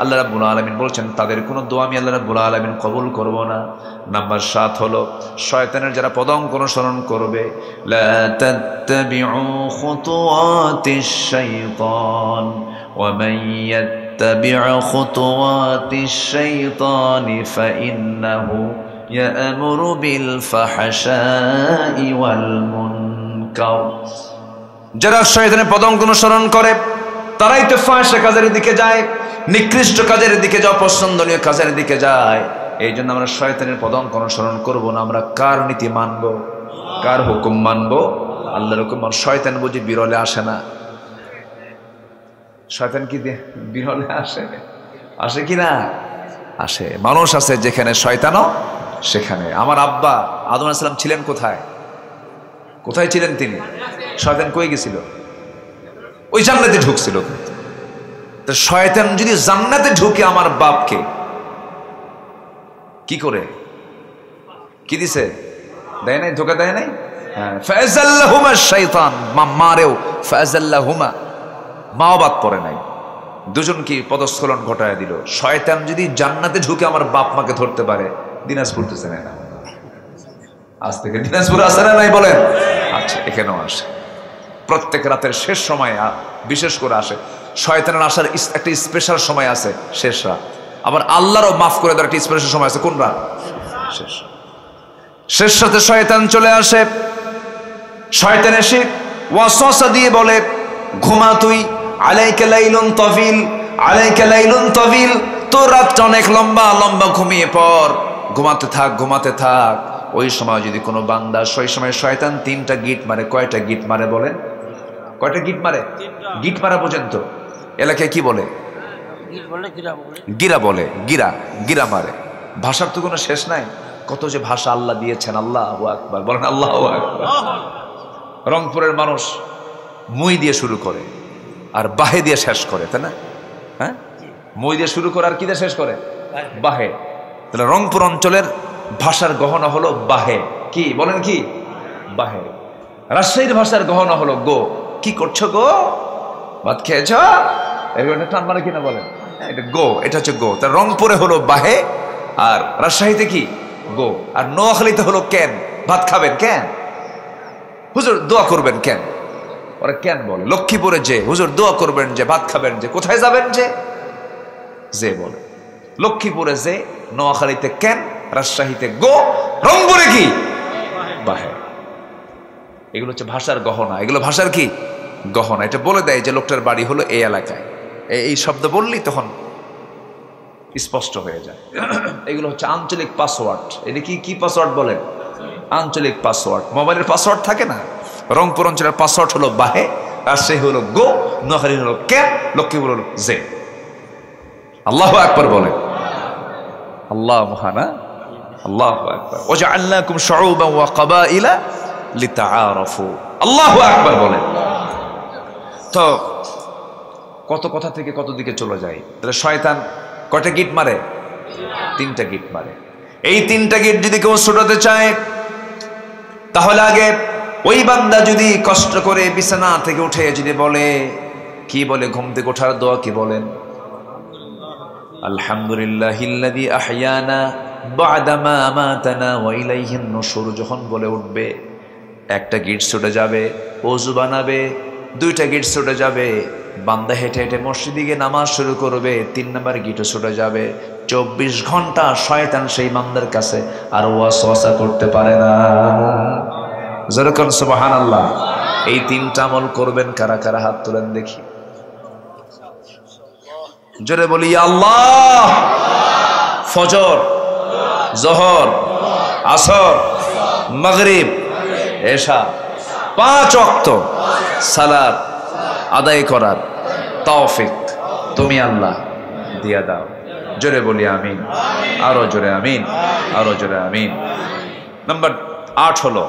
আল্লাহ রাব্বুল আলামিন বলছেন তাদের কোনো দোয়া আমি আল্লাহ রাব্বুল আলামিন কবুল করব না। নাম্বার 7 হলো শয়তানের যারা পদাঙ্ক অনুসরণ করবে, লা তাত্তাবিউ খুতুওয়াতিশ শাইতান ওয়া মান ইয়াত্তাবিউ খুতুওয়াতিশ শাইতানি ফাইন্নাহু ইয়া'মুরু বিল ফাহশাই ওয়াল মুনকার। যারা শয়তানের পদাঙ্ক অনুসরণ করে তারাই তো ফাহশা কাজের দিকে যায়, নিকৃষ্ট কাজের দিকে যায়, অপছন্দনীয় কাজের দিকে যায়। এই জন্য আমরা শয়তানের পদাঙ্ক অনুসরণ করব না। আমরা কার নীতি মানব? কার হুকুম মানব? আল্লাহর হুকুম। আর শয়তান বুঝি বিরলে আসে না? শয়তান কি বিরলে আসে? আসে কি না? আসে। মানুষ আছে যেখানে শয়তানও সেখানে। আমার আব্বা আদম আলাইহিস সালাম ছিলেন কোথায়? কোথায় ছিলেন তিনি? শয়তান কই গেছিল? ওই জান্নাতে ঢুকছিল। তো শয়তান যদি জান্নাতে ঢুকে আমার বাপকে কি করে, কি দিছে? দেয় নাই? ধোকা দেয় নাই? ফাযাল্লাহুমা শাইতান, মারেও ফাযাল্লাহুমা, মাও বাদ পড়ে নাই, দুজনকে পদস্খলন ঘটায় দিল। শয়তান যদি জান্নাতে ঢুকে আমার বাপ মাকে ধরতে পারে, দিনাজপুর তো চেনে না? আজ থেকে দিনাজপুর আসে না নাই বলেন? আচ্ছা, এখানেও আসে। প্রত্যেক রাতের শেষ সময় বিশেষ করে আসে। শয়তানের আসার একটা স্পেশাল সময় আছে, শেষ রাত। আবার আল্লাহরও মাফ করে দেওয়ার একটা স্পেশাল সময় আছে, কোন রাত? শেষ রাতে শয়তান চলে আসে। শয়তান এসে ওয়াসওয়াসা দিয়ে বলে, ঘুমা তুই, আলাইকা লাইলুন তাবিল, আলাইকা লাইলুন তাবিল, তোর রাতটা অনেক লম্বা, লম্বা, ঘুমিয়ে পড়, ঘুমাতে থাক, ঘুমাতে থাক। ওই সময় যদি কোনো বান্দা, সেই সময় শয়তান 3টা গিট মারে। কয়টা গিট মারে বলেন? কয়টা গিট মারে? গিট মারা পর্যন্ত এলাকায় কি বলে? গিরা বলে। গিরা, গিরা মারে। ভাষার তো কোনো শেষ নাই। কত যে ভাষা আল্লাহ দিয়েছেন। আল্লাহু আকবার বলেন, আল্লাহু আকবার। রংপুরের মানুষ মই দিয়ে শুরু করে আর বাহে দিয়ে শেষ করে, তাই না? হ্যাঁ, মই দিয়ে শুরু করে আর কি দিয়ে শেষ করে? বাহে। তাহলে রংপুর অঞ্চলের ভাষার গহনা হলো বাহে। কি বলেন? কি বাহে। রাজশাহীর ভাষার গহনা হলো গো। কি করছো গো? ভাত খেয়েছ? এগুলো টান মানে কিনা বলেন? এটা গো, এটা হচ্ছে গো। তার রংপুরে হলো বাহে আর রাজশাহীতে কি? গো। আর নোয়াখালীতে হলো কেন, ভাত খাবেন কেন, হুজুর দোয়া করবেন কেন, ওরা কেন বলে। লক্ষ্মীপুরে যে হুজুর দোয়া করবেন যে, ভাত খাবেন যে, কোথায় যাবেন যে বলে। লক্ষ্মীপুরে যে, নোয়াখালীতে কেন, রাজশাহীতে গো, রংপুরে কি বাহে। এগুলো হচ্ছে ভাষার গহনা, এগুলো ভাষার কি গহনা। এটা বলে দেয় যে লোকটার বাড়ি হলো এই এলাকায়। এই শব্দ বললেই তখন স্পষ্ট হয়ে যায়। এগুলো হচ্ছে আঞ্চলিক পাসওয়ার্ড। এটা কি পাসওয়ার্ড বলেন? আঞ্চলিক পাসওয়ার্ড। মোবাইলের পাসওয়ার্ড থাকে না? রংপুর অঞ্চলের পাসওয়ার্ড হলো বাহে, রাজশাহী হলো গো, নোয়াখালী হলো কেন, লক্ষ্মীপুর হলো যে। আল্লাহু আকবার বলেন। আল্লাহ মহানা, আল্লাহু আকবার। ওয়াজআলনাকুম শুউবান ওয়া ক্বাবাইলা লিতাআরাফু। আল্লাহু আকবার বলেন। তো কত কথা থেকে কত দিকে চলে যায়। তাহলে শয়তান কয়টা গিট মারে? 3টা গিট মারে। এই 3টা গিট যদি কেউ ছুটাতে চায়, তাহলে আগে ওই বান্দা যদি কষ্ট করে বিছানা থেকে উঠে যদি বলে, কি বলে, ঘুম থেকে ওঠার দোয়া কি বলেন? আলহামদুলিল্লাহিল্লাযী আহইয়ানা বা'দা মা আমাতানা ওয়া ইলাইহিন নুশুর। যখন বলে উঠবে, একটা গিট ছুটে যাবে, ওযু বানাবে, 2টা গিট ছুটে যাবে, বান্দা হেঁটে হেঁটে মসজিদে গিয়ে নামাজ শুরু করবে, 3 নম্বর গিটও ছুটে যাবে। 24 ঘন্টা শয়তান সেই বান্দার কাছে আর ওয়াসওয়াসা করতে পারে না। যেরকম সুবহানাল্লাহ। এই 3টা আমল করবেন কারা কারা? হাত তোলেন দেখি, জোরে বলি আল্লাহ। ফজর, জোহর, আসর, মাগরিব, এশা, 5 ওয়াক্ত সালাত আদায় করার তৌফিক তুমি আল্লাহ দিয়া দাও। জোরে বলি আমিন, আরো জোরে আমিন, আরো জোরে আমিন। নাম্বার 8 হলো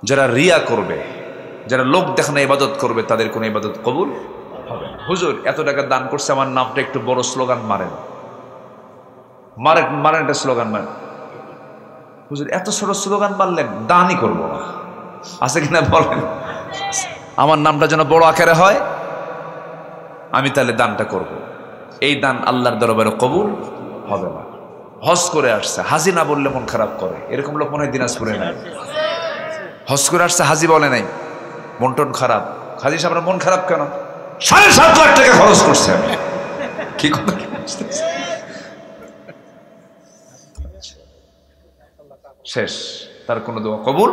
যারা রিয়া করবে, যারা লোক দেখানো ইবাদত করবে, তাদের কোনো ইবাদত কবুল হবে না। হুজুর এত টাকা দান করছে, আমার নামটা একটু বড় স্লোগান মারেন, মারেন একটা স্লোগান মারেন। হুজুর এত ছোট স্লোগান মারলেন, দানই করবো না, আছে কিনা বলেন? আমার নামটা যেন বড় আকারে হয়, আমি তাহলে দানটা করব। এই দান আল্লাহর দরবারে কবুল হবে না। হজ করে আসছে, হাজি না বললে মন খারাপ করে, এরকম লোক মনে হয় দিনাজপুরে নাই। হজ করে আসছে, হাজি বলে নাই, মন টন খারাপ। হাজি সাহেব মন খারাপ কেন? 7.5 লাখ টাকা খরচ করছে। আমি কি কথা শেষ, তার কোনো দোয়া কবুল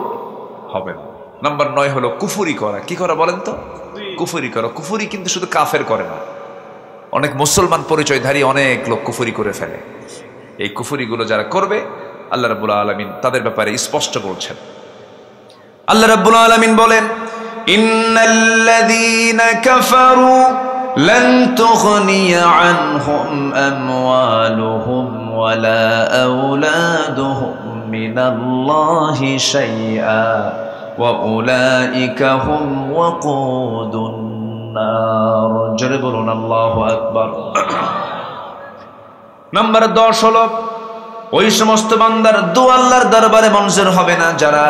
হবে না। নাম্বার 9 হলো কুফরি করা। কি করা বলেন তো? কুফরি করা। কুফরি কিন্তু শুধু কাফের করে না, অনেক মুসলমান পরিচয়ধারী অনেক লোক কুফরি করে ফেলে। এই কুফরিগুলো যারা করবে, আল্লাহ রাব্বুল আলামিন তাদের ব্যাপারে স্পষ্ট বলছেন। আল্লাহ রাব্বুল আলামিন বলেন, ইন্নাল্লাযীনা কাফারু লান তুগনিয়া আনহুম আমওয়ালুহুম ওয়ালা আওলাদুহুম মিনাল্লাহি শাইআ ওয়া উলাইকা হুম ওয়াকুদুন নার। জোরে বলুন আল্লাহু আকবার। নাম্বার 10 হলো ওই সমস্ত বান্দার দোয়া আল্লাহর দরবারে মঞ্জুর হবে না যারা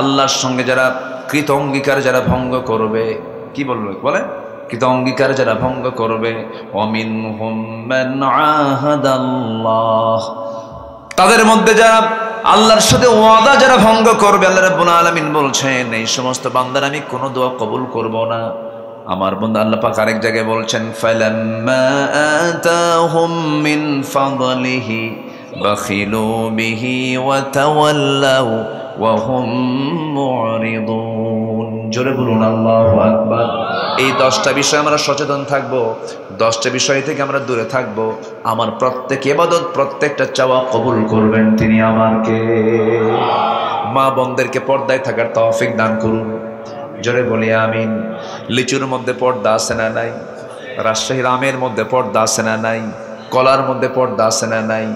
আল্লাহর সঙ্গে যারা কৃত অঙ্গীকার যারা ভঙ্গ করবে। কি বললো বলেন? কৃত অঙ্গীকার যারা ভঙ্গ করবে। ওয়ামিনহুম মান আহাদাল্লাহ, তাদের মধ্যে যারা আল্লাহর সাথে ওয়াদা যারা ভঙ্গ করবে, আল্লাহ রাব্বুল আলামিন বলছেন এই সমস্ত বান্দার আমি কোনো দোয়া কবুল করব না। আমার বন্ধু আল্লাহ পাক আরেক জায়গায় বলছেন, ফালাম্মা আতাহুম মিন ফাদলিহি বাখিলু বিহি ওয়া তাওয়াল্লাউ ওয়া হুম মুরিদুন। জোরে বলুন আল্লাহু আকবার। এই 10টা বিষয় আমরা সচেতন থাকব, 10টা বিষয় থেকে আমরা দূরে থাকব। আমার প্রত্যেক ইবাদত, প্রত্যেকটা চাওয়া কবুল করবেন তিনি আমাকে। মা বোনদেরকে পর্দায় থাকার তৌফিক দান করুন। জোরে বলি আমিন। লিচুর মধ্যে পর্দা আছে না নাই? রাজশাহীর আমের মধ্যে পর্দা আছে না নাই? কলার মধ্যে পর্দা আছে না নাই?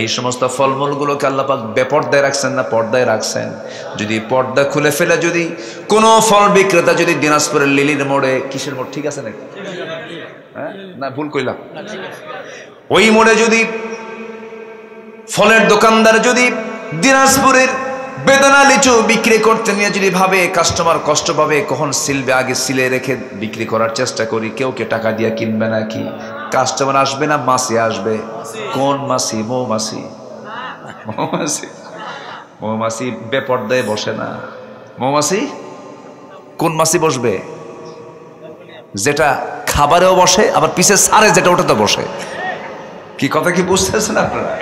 এই সমস্ত ফলমূলগুলোকে আল্লাহ পাক বেপর্দায় রাখছেন না পর্দায় রাখছেন? যদি পর্দা খুলে ফেলে যদি কোনো ফল বিক্রেতা যদি দিনাজপুরের লিলির মোড়ে, কিসের মোড় ঠিক আছে নাকি? হ্যাঁ না ভুল কইলাম? ওই মোড়ে যদি ফলের দোকানদার যদি দিনাজপুরের বেদানা লিচু বিক্রি করতে নিয়ে যদি ভাবে কাস্টমার কষ্ট পাবে, কখন সিলবে, আগে সিলে রেখে বিক্রি করার চেষ্টা করি, কেউ কে টাকা দিয়ে কিনবে নাকি? কাস্টমার আসবে না মাছি আসবে? কোন মাছি? মৌমাছি। মৌমাছি মৌমাছি বেপর্দায় বসে না। মৌমাছি কোন মাছি বসবে? যেটা খাবারেও বসে, আবার পিছে সারে যেটা ওটাতে বসে। কি কথা কি বুঝতেছেন আপনারা?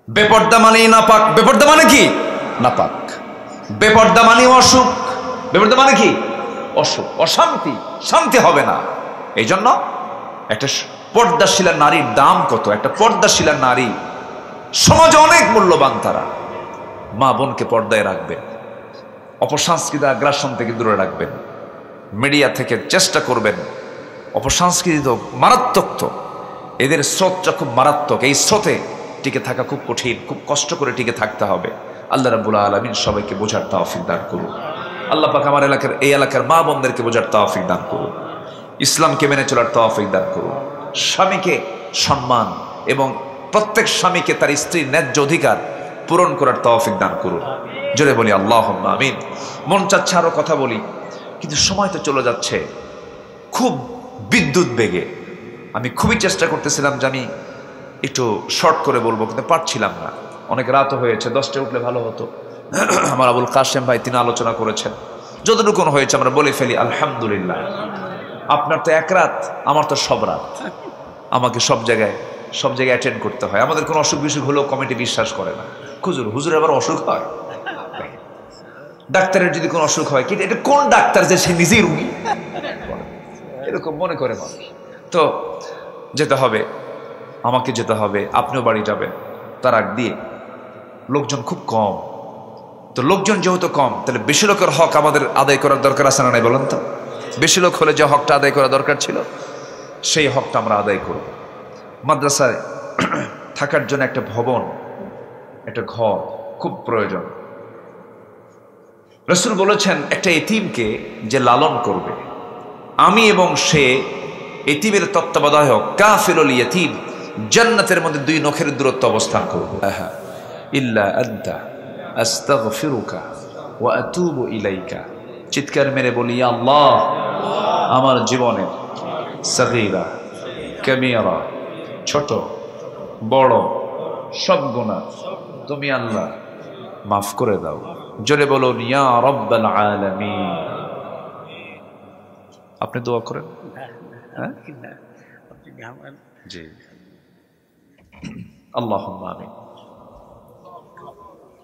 বেপর্দা মানেই নাপাক। বেপর্দা মানে কি? নাপাক। বেপর্দা মানে অসুখ। বেপর্দা মানে কি? অসুখ, অশান্তি, শান্তি হবে না। এই জন্য একটা পর্দাশীলা নারীর দাম কত? একটা পর্দাশীলা নারী সমাজে অনেক মূল্যবান। তারা মা বোনকে পর্দায় রাখবেন, অপসংস্কৃত আগ্রাসন থেকে দূরে রাখবেন, মিডিয়া থেকে চেষ্টা করবেন। অপসংস্কৃতি তো মারাত্মক, তো এদের স্রোতটা খুব মারাত্মক। এই স্রোতে টিকে থাকা খুব কঠিন, খুব কষ্ট করে টিকে থাকতে হবে। আল্লাহ রাব্বুল আলামিন সবাইকে বোঝার তৌফিক দান করুন। আল্লাহ পাক আমার এই এলাকার মা বোনদেরকে বোঝার তৌফিক দান করুন, ইসলামকে মেনে চলার তৌফিক দান করুন। স্বামীকে সম্মান এবং প্রত্যেক স্বামীকে তার স্ত্রীর ন্যায্য অধিকার পূরণ করার তৌফিক দান করুন। জোরে বলি আল্লাহুম্মা আমিন। মন চাচ্ছে আরো কথা বলি, কিন্তু সময় তো চলে যাচ্ছে খুব বিদ্যুৎ বেগে। আমি খুবই চেষ্টা করতেছিলাম যে আমি একটু শর্ট করে বলবো, কিন্তু পারছিলাম না। অনেক রাতও হয়েছে, 10টায় উঠলে ভালো হতো। আমার আবুল কাশেম ভাই তিনি আলোচনা করেছেন, যতটুকু হয়েছে আমরা বলে ফেলি আলহামদুলিল্লাহ। আপনার তো এক রাত, আমার তো সব রাত। আমাকে সব জায়গায় অ্যাটেন্ড করতে হয়। আমাদের কোনো অসুখ বিসুখ হলেও কমিটি বিশ্বাস করে না। হুজুর আবার অসুখ হয়? ডাক্তারের যদি কোনো অসুখ হয়, কিন্তু এটা কোন ডাক্তার যে সে নিজেই রুগী? এরকম মনে করে মানুষ। তো যেতে হবে, আমাকে যেতে হবে, আপনিও বাড়ি যাবেন। তার আগ দিয়ে লোকজন খুব কম। তো লোকজন যেহেতু কম, তাহলে বেশি লোকের হক আমাদের আদায় করার দরকার আছে না নাই বলেন তো? বেশি লোক হলে যে হকটা আদায় করা দরকার ছিল, সেই হকটা আমরা আদায় করব। মাদ্রাসায় থাকার জন্য একটা ভবন, একটা ঘর খুব প্রয়োজন। রাসূল বলেছেন একটা এতিমকে যে লালন করবে, আমি এবং সে এতিমের তত্ত্বাবধায়ক, কাফিলুল ইয়াতীম, জান্নাতের মধ্যে 2 নখের দূরত্ব অবস্থান করবে। ইল্লা আনতা আস্তাগফিরুকা ওয়া আতুবু ইলাইকা। চিৎকার মেরে বলি, ইয়া আল্লাহ, আমার জীবনের সগীরা কাবীরা, ছোট বড় সব গুনাহ তুমি আল্লাহ মাফ করে দাও। জোরে বলুন ইয়া রাব্বাল আলামিন। আপনি দোয়া করেন। হ্যাঁ জি, আল্লাহুম্মা আমিন।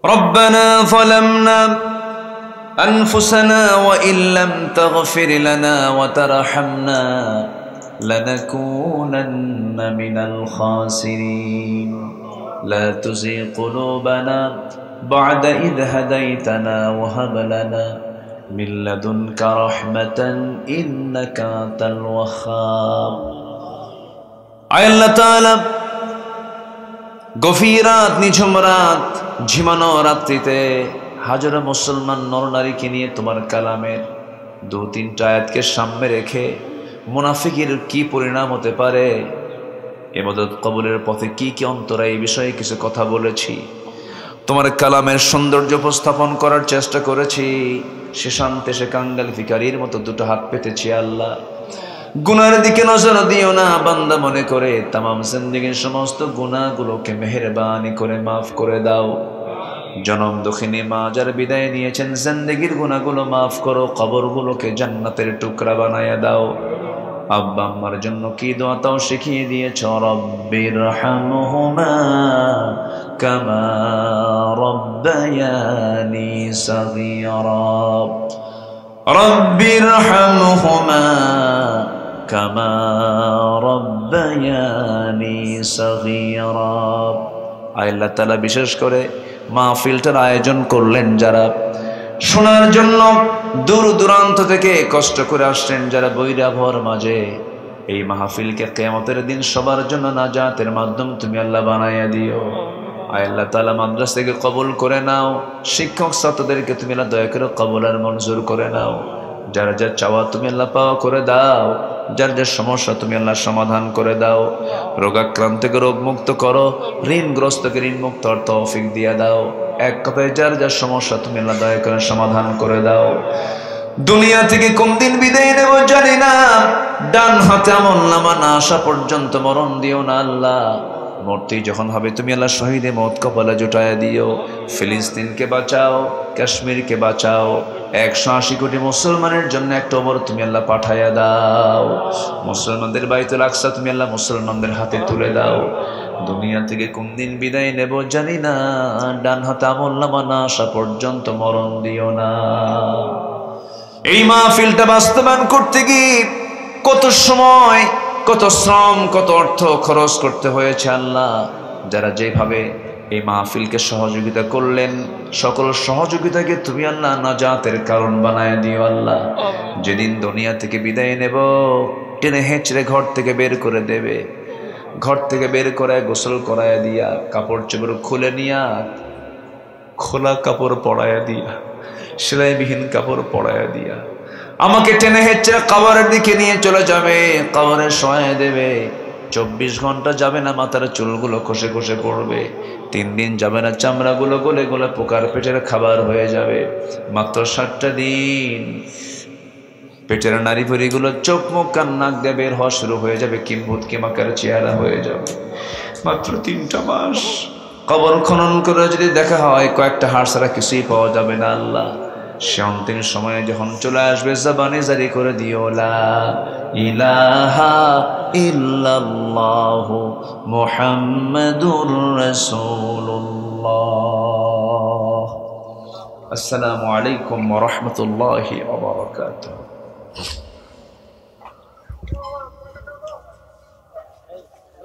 ربنا ظلمنا أنفسنا وإن لم تغفر لنا وترحمنا لنكونن من الخاسرين لا تزغ قلوبنا بعد إذ هديتنا وهب لنا من لدنك رحمة إنك أنت الوهاب। আল্লাহ তাআলা গভীর রাত, নিঝুম রাত, ঝিমানো রাত্রিতে হাজারো মুসলমান নরনারীকে নিয়ে তোমার কালামের 2-3টা আয়াতকে সামনে রেখে মুনাফিকের কি পরিণাম হতে পারে, ইবাদত কবুলের পথে কি কি অন্তরায়, এই বিষয়ে কিছু কথা বলেছি। তোমার কালামের সৌন্দর্য উপস্থাপন করার চেষ্টা করেছি। সে শান্তে সে কাঙ্গাল ভিখারির মতো 2টো হাত পেতেছি। আল্লাহ, গুনার দিকে নজর দিও না। বান্দা মনে করে তামাম জিন্দেগীর সমস্ত গুনাহগুলোকে মেহেরবানি করে মাফ করে দাও। জনম দক্ষিণী মা যার বিদায় নিয়েছেন, জিন্দেগীর গুনাহগুলো মাফ করো, কবরগুলোকে জান্নাতের টুকরা বানায়া দাও। আব্বা আম্মার জন্য কি দোয়া তাও শিখিয়ে দিয়েছ। রব্বিরহামহুমা কামা রব্বায়ানি সগীরা, রব্বিরহামহুমা কামা রব্বায়ানি সগীরা। আল্লাহ তাআলা বিশেষ করে মাহফিলটার আয়োজন করলেন, যারা শোনার জন্য দূর দূরান্ত থেকে কষ্ট করে আসছেন, যারা বৈরাভর মাঝে এই মাহফিলকে কিয়ামতের দিন সবার জন্য নাজাতের মাধ্যম তুমি আল্লাহ বানাইয়া দিও। আল্লাহ তাআলা মাদ্রাসা থেকে কবুল করে নাও। শিক্ষক ছাত্রদেরকে তুমি আল্লাহ দয়া করে কবুল আর মঞ্জুর করে নাও। যারা যা চাওয়া তুমি আল্লাহ পাওয়া করে দাও। যার যার সমস্যা তুমি আল্লাহ সমাধান করে দাও। রোগাক্রান্তকে রোগ মুক্ত করো, ঋণগ্রস্তকে ঋণ মুক্ত হওয়ার তৌফিক দিয়ে দাও। এক কথায় যার যার সমস্যা তুমি আল্লাহ দয়া করে সমাধান করে দাও। দুনিয়া থেকে কোন দিন বিদায় নেব জানি না, ডান হাতে আমলনামা না আসা পর্যন্ত মরণ দিও না আল্লাহ। মরতেই যখন হবে তুমি আল্লাহ শহীদে মত কপালে জুটায়া দিও। ফিলিস্তিনকে বাঁচাও, কাশ্মীরকে বাঁচাও, 180 কোটি মুসলমানের জন্য একটা ওমর তুমি আল্লাহ পাঠায়া দাও। মুসলমানদের বাইতুল আকসা তুমি আল্লাহ মুসলমানদের হাতে তুলে দাও। দুনিয়া থেকে কোন দিন বিদায় নেব জানি না, ডান হাতে আমলনামা না আসা পর্যন্ত মরণ দিও না। এই মাহফিলটা বাস্তবায়ন করতে গিয়ে কত সময়, কত শ্রম, কত অর্থ খরচ করতে হয়েছে আল্লাহ। যারা যেভাবে এই মাহফিলকে সহযোগিতা করলেন, সকল সহযোগিতাকে তুমি আল্লাহ নাজাতের কারণ বানায় দিও আল্লাহ। যেদিন দুনিয়া থেকে বিদায় নেব, টেনে হেঁচড়ে ঘর থেকে বের করে দেবে, ঘর থেকে বের করে গোসল করায় দিয়া, কাপড় চোপড় খুলে নিয়া, খোলা কাপড় পরায়া দিয়া, সেলাইবিহীন কাপড় পরায়া দিয়া আমাকে টেনে হেঁচড়ে কবরের দিকে নিয়ে চলে যাবে, কবরে শোয়া দেবে। 24 ঘন্টা যাবে না মাথার চুলগুলো খসে খসে পড়বে, 3 দিন যাবে না চামড়াগুলো গলে গলে পোকার পেটের খাবার হয়ে যাবে। মাত্র 7টা দিন পেটের নারী ভুঁড়িগুলো চোখ মুখ কান নাক দিয়ে বের হওয়া শুরু হয়ে যাবে, কিম্ভূত কিমাকার চেহারা হয়ে যাবে। মাত্র 3টা মাস কবর খনন করে যদি দেখা হয় কয়েকটা হাড় ছাড়া কিছুই পাওয়া যাবে না আল্লাহ। সে অন্তিম সময়ে যখন চলে আসবে, জবানে জারি করে দিও লা ইলাহা ইল্লাল্লাহু মুহাম্মাদুর রাসূলুল্লাহ। আসসালামু আলাইকুম ওয়া রাহমাতুল্লাহি ওয়া বারাকাতুহু।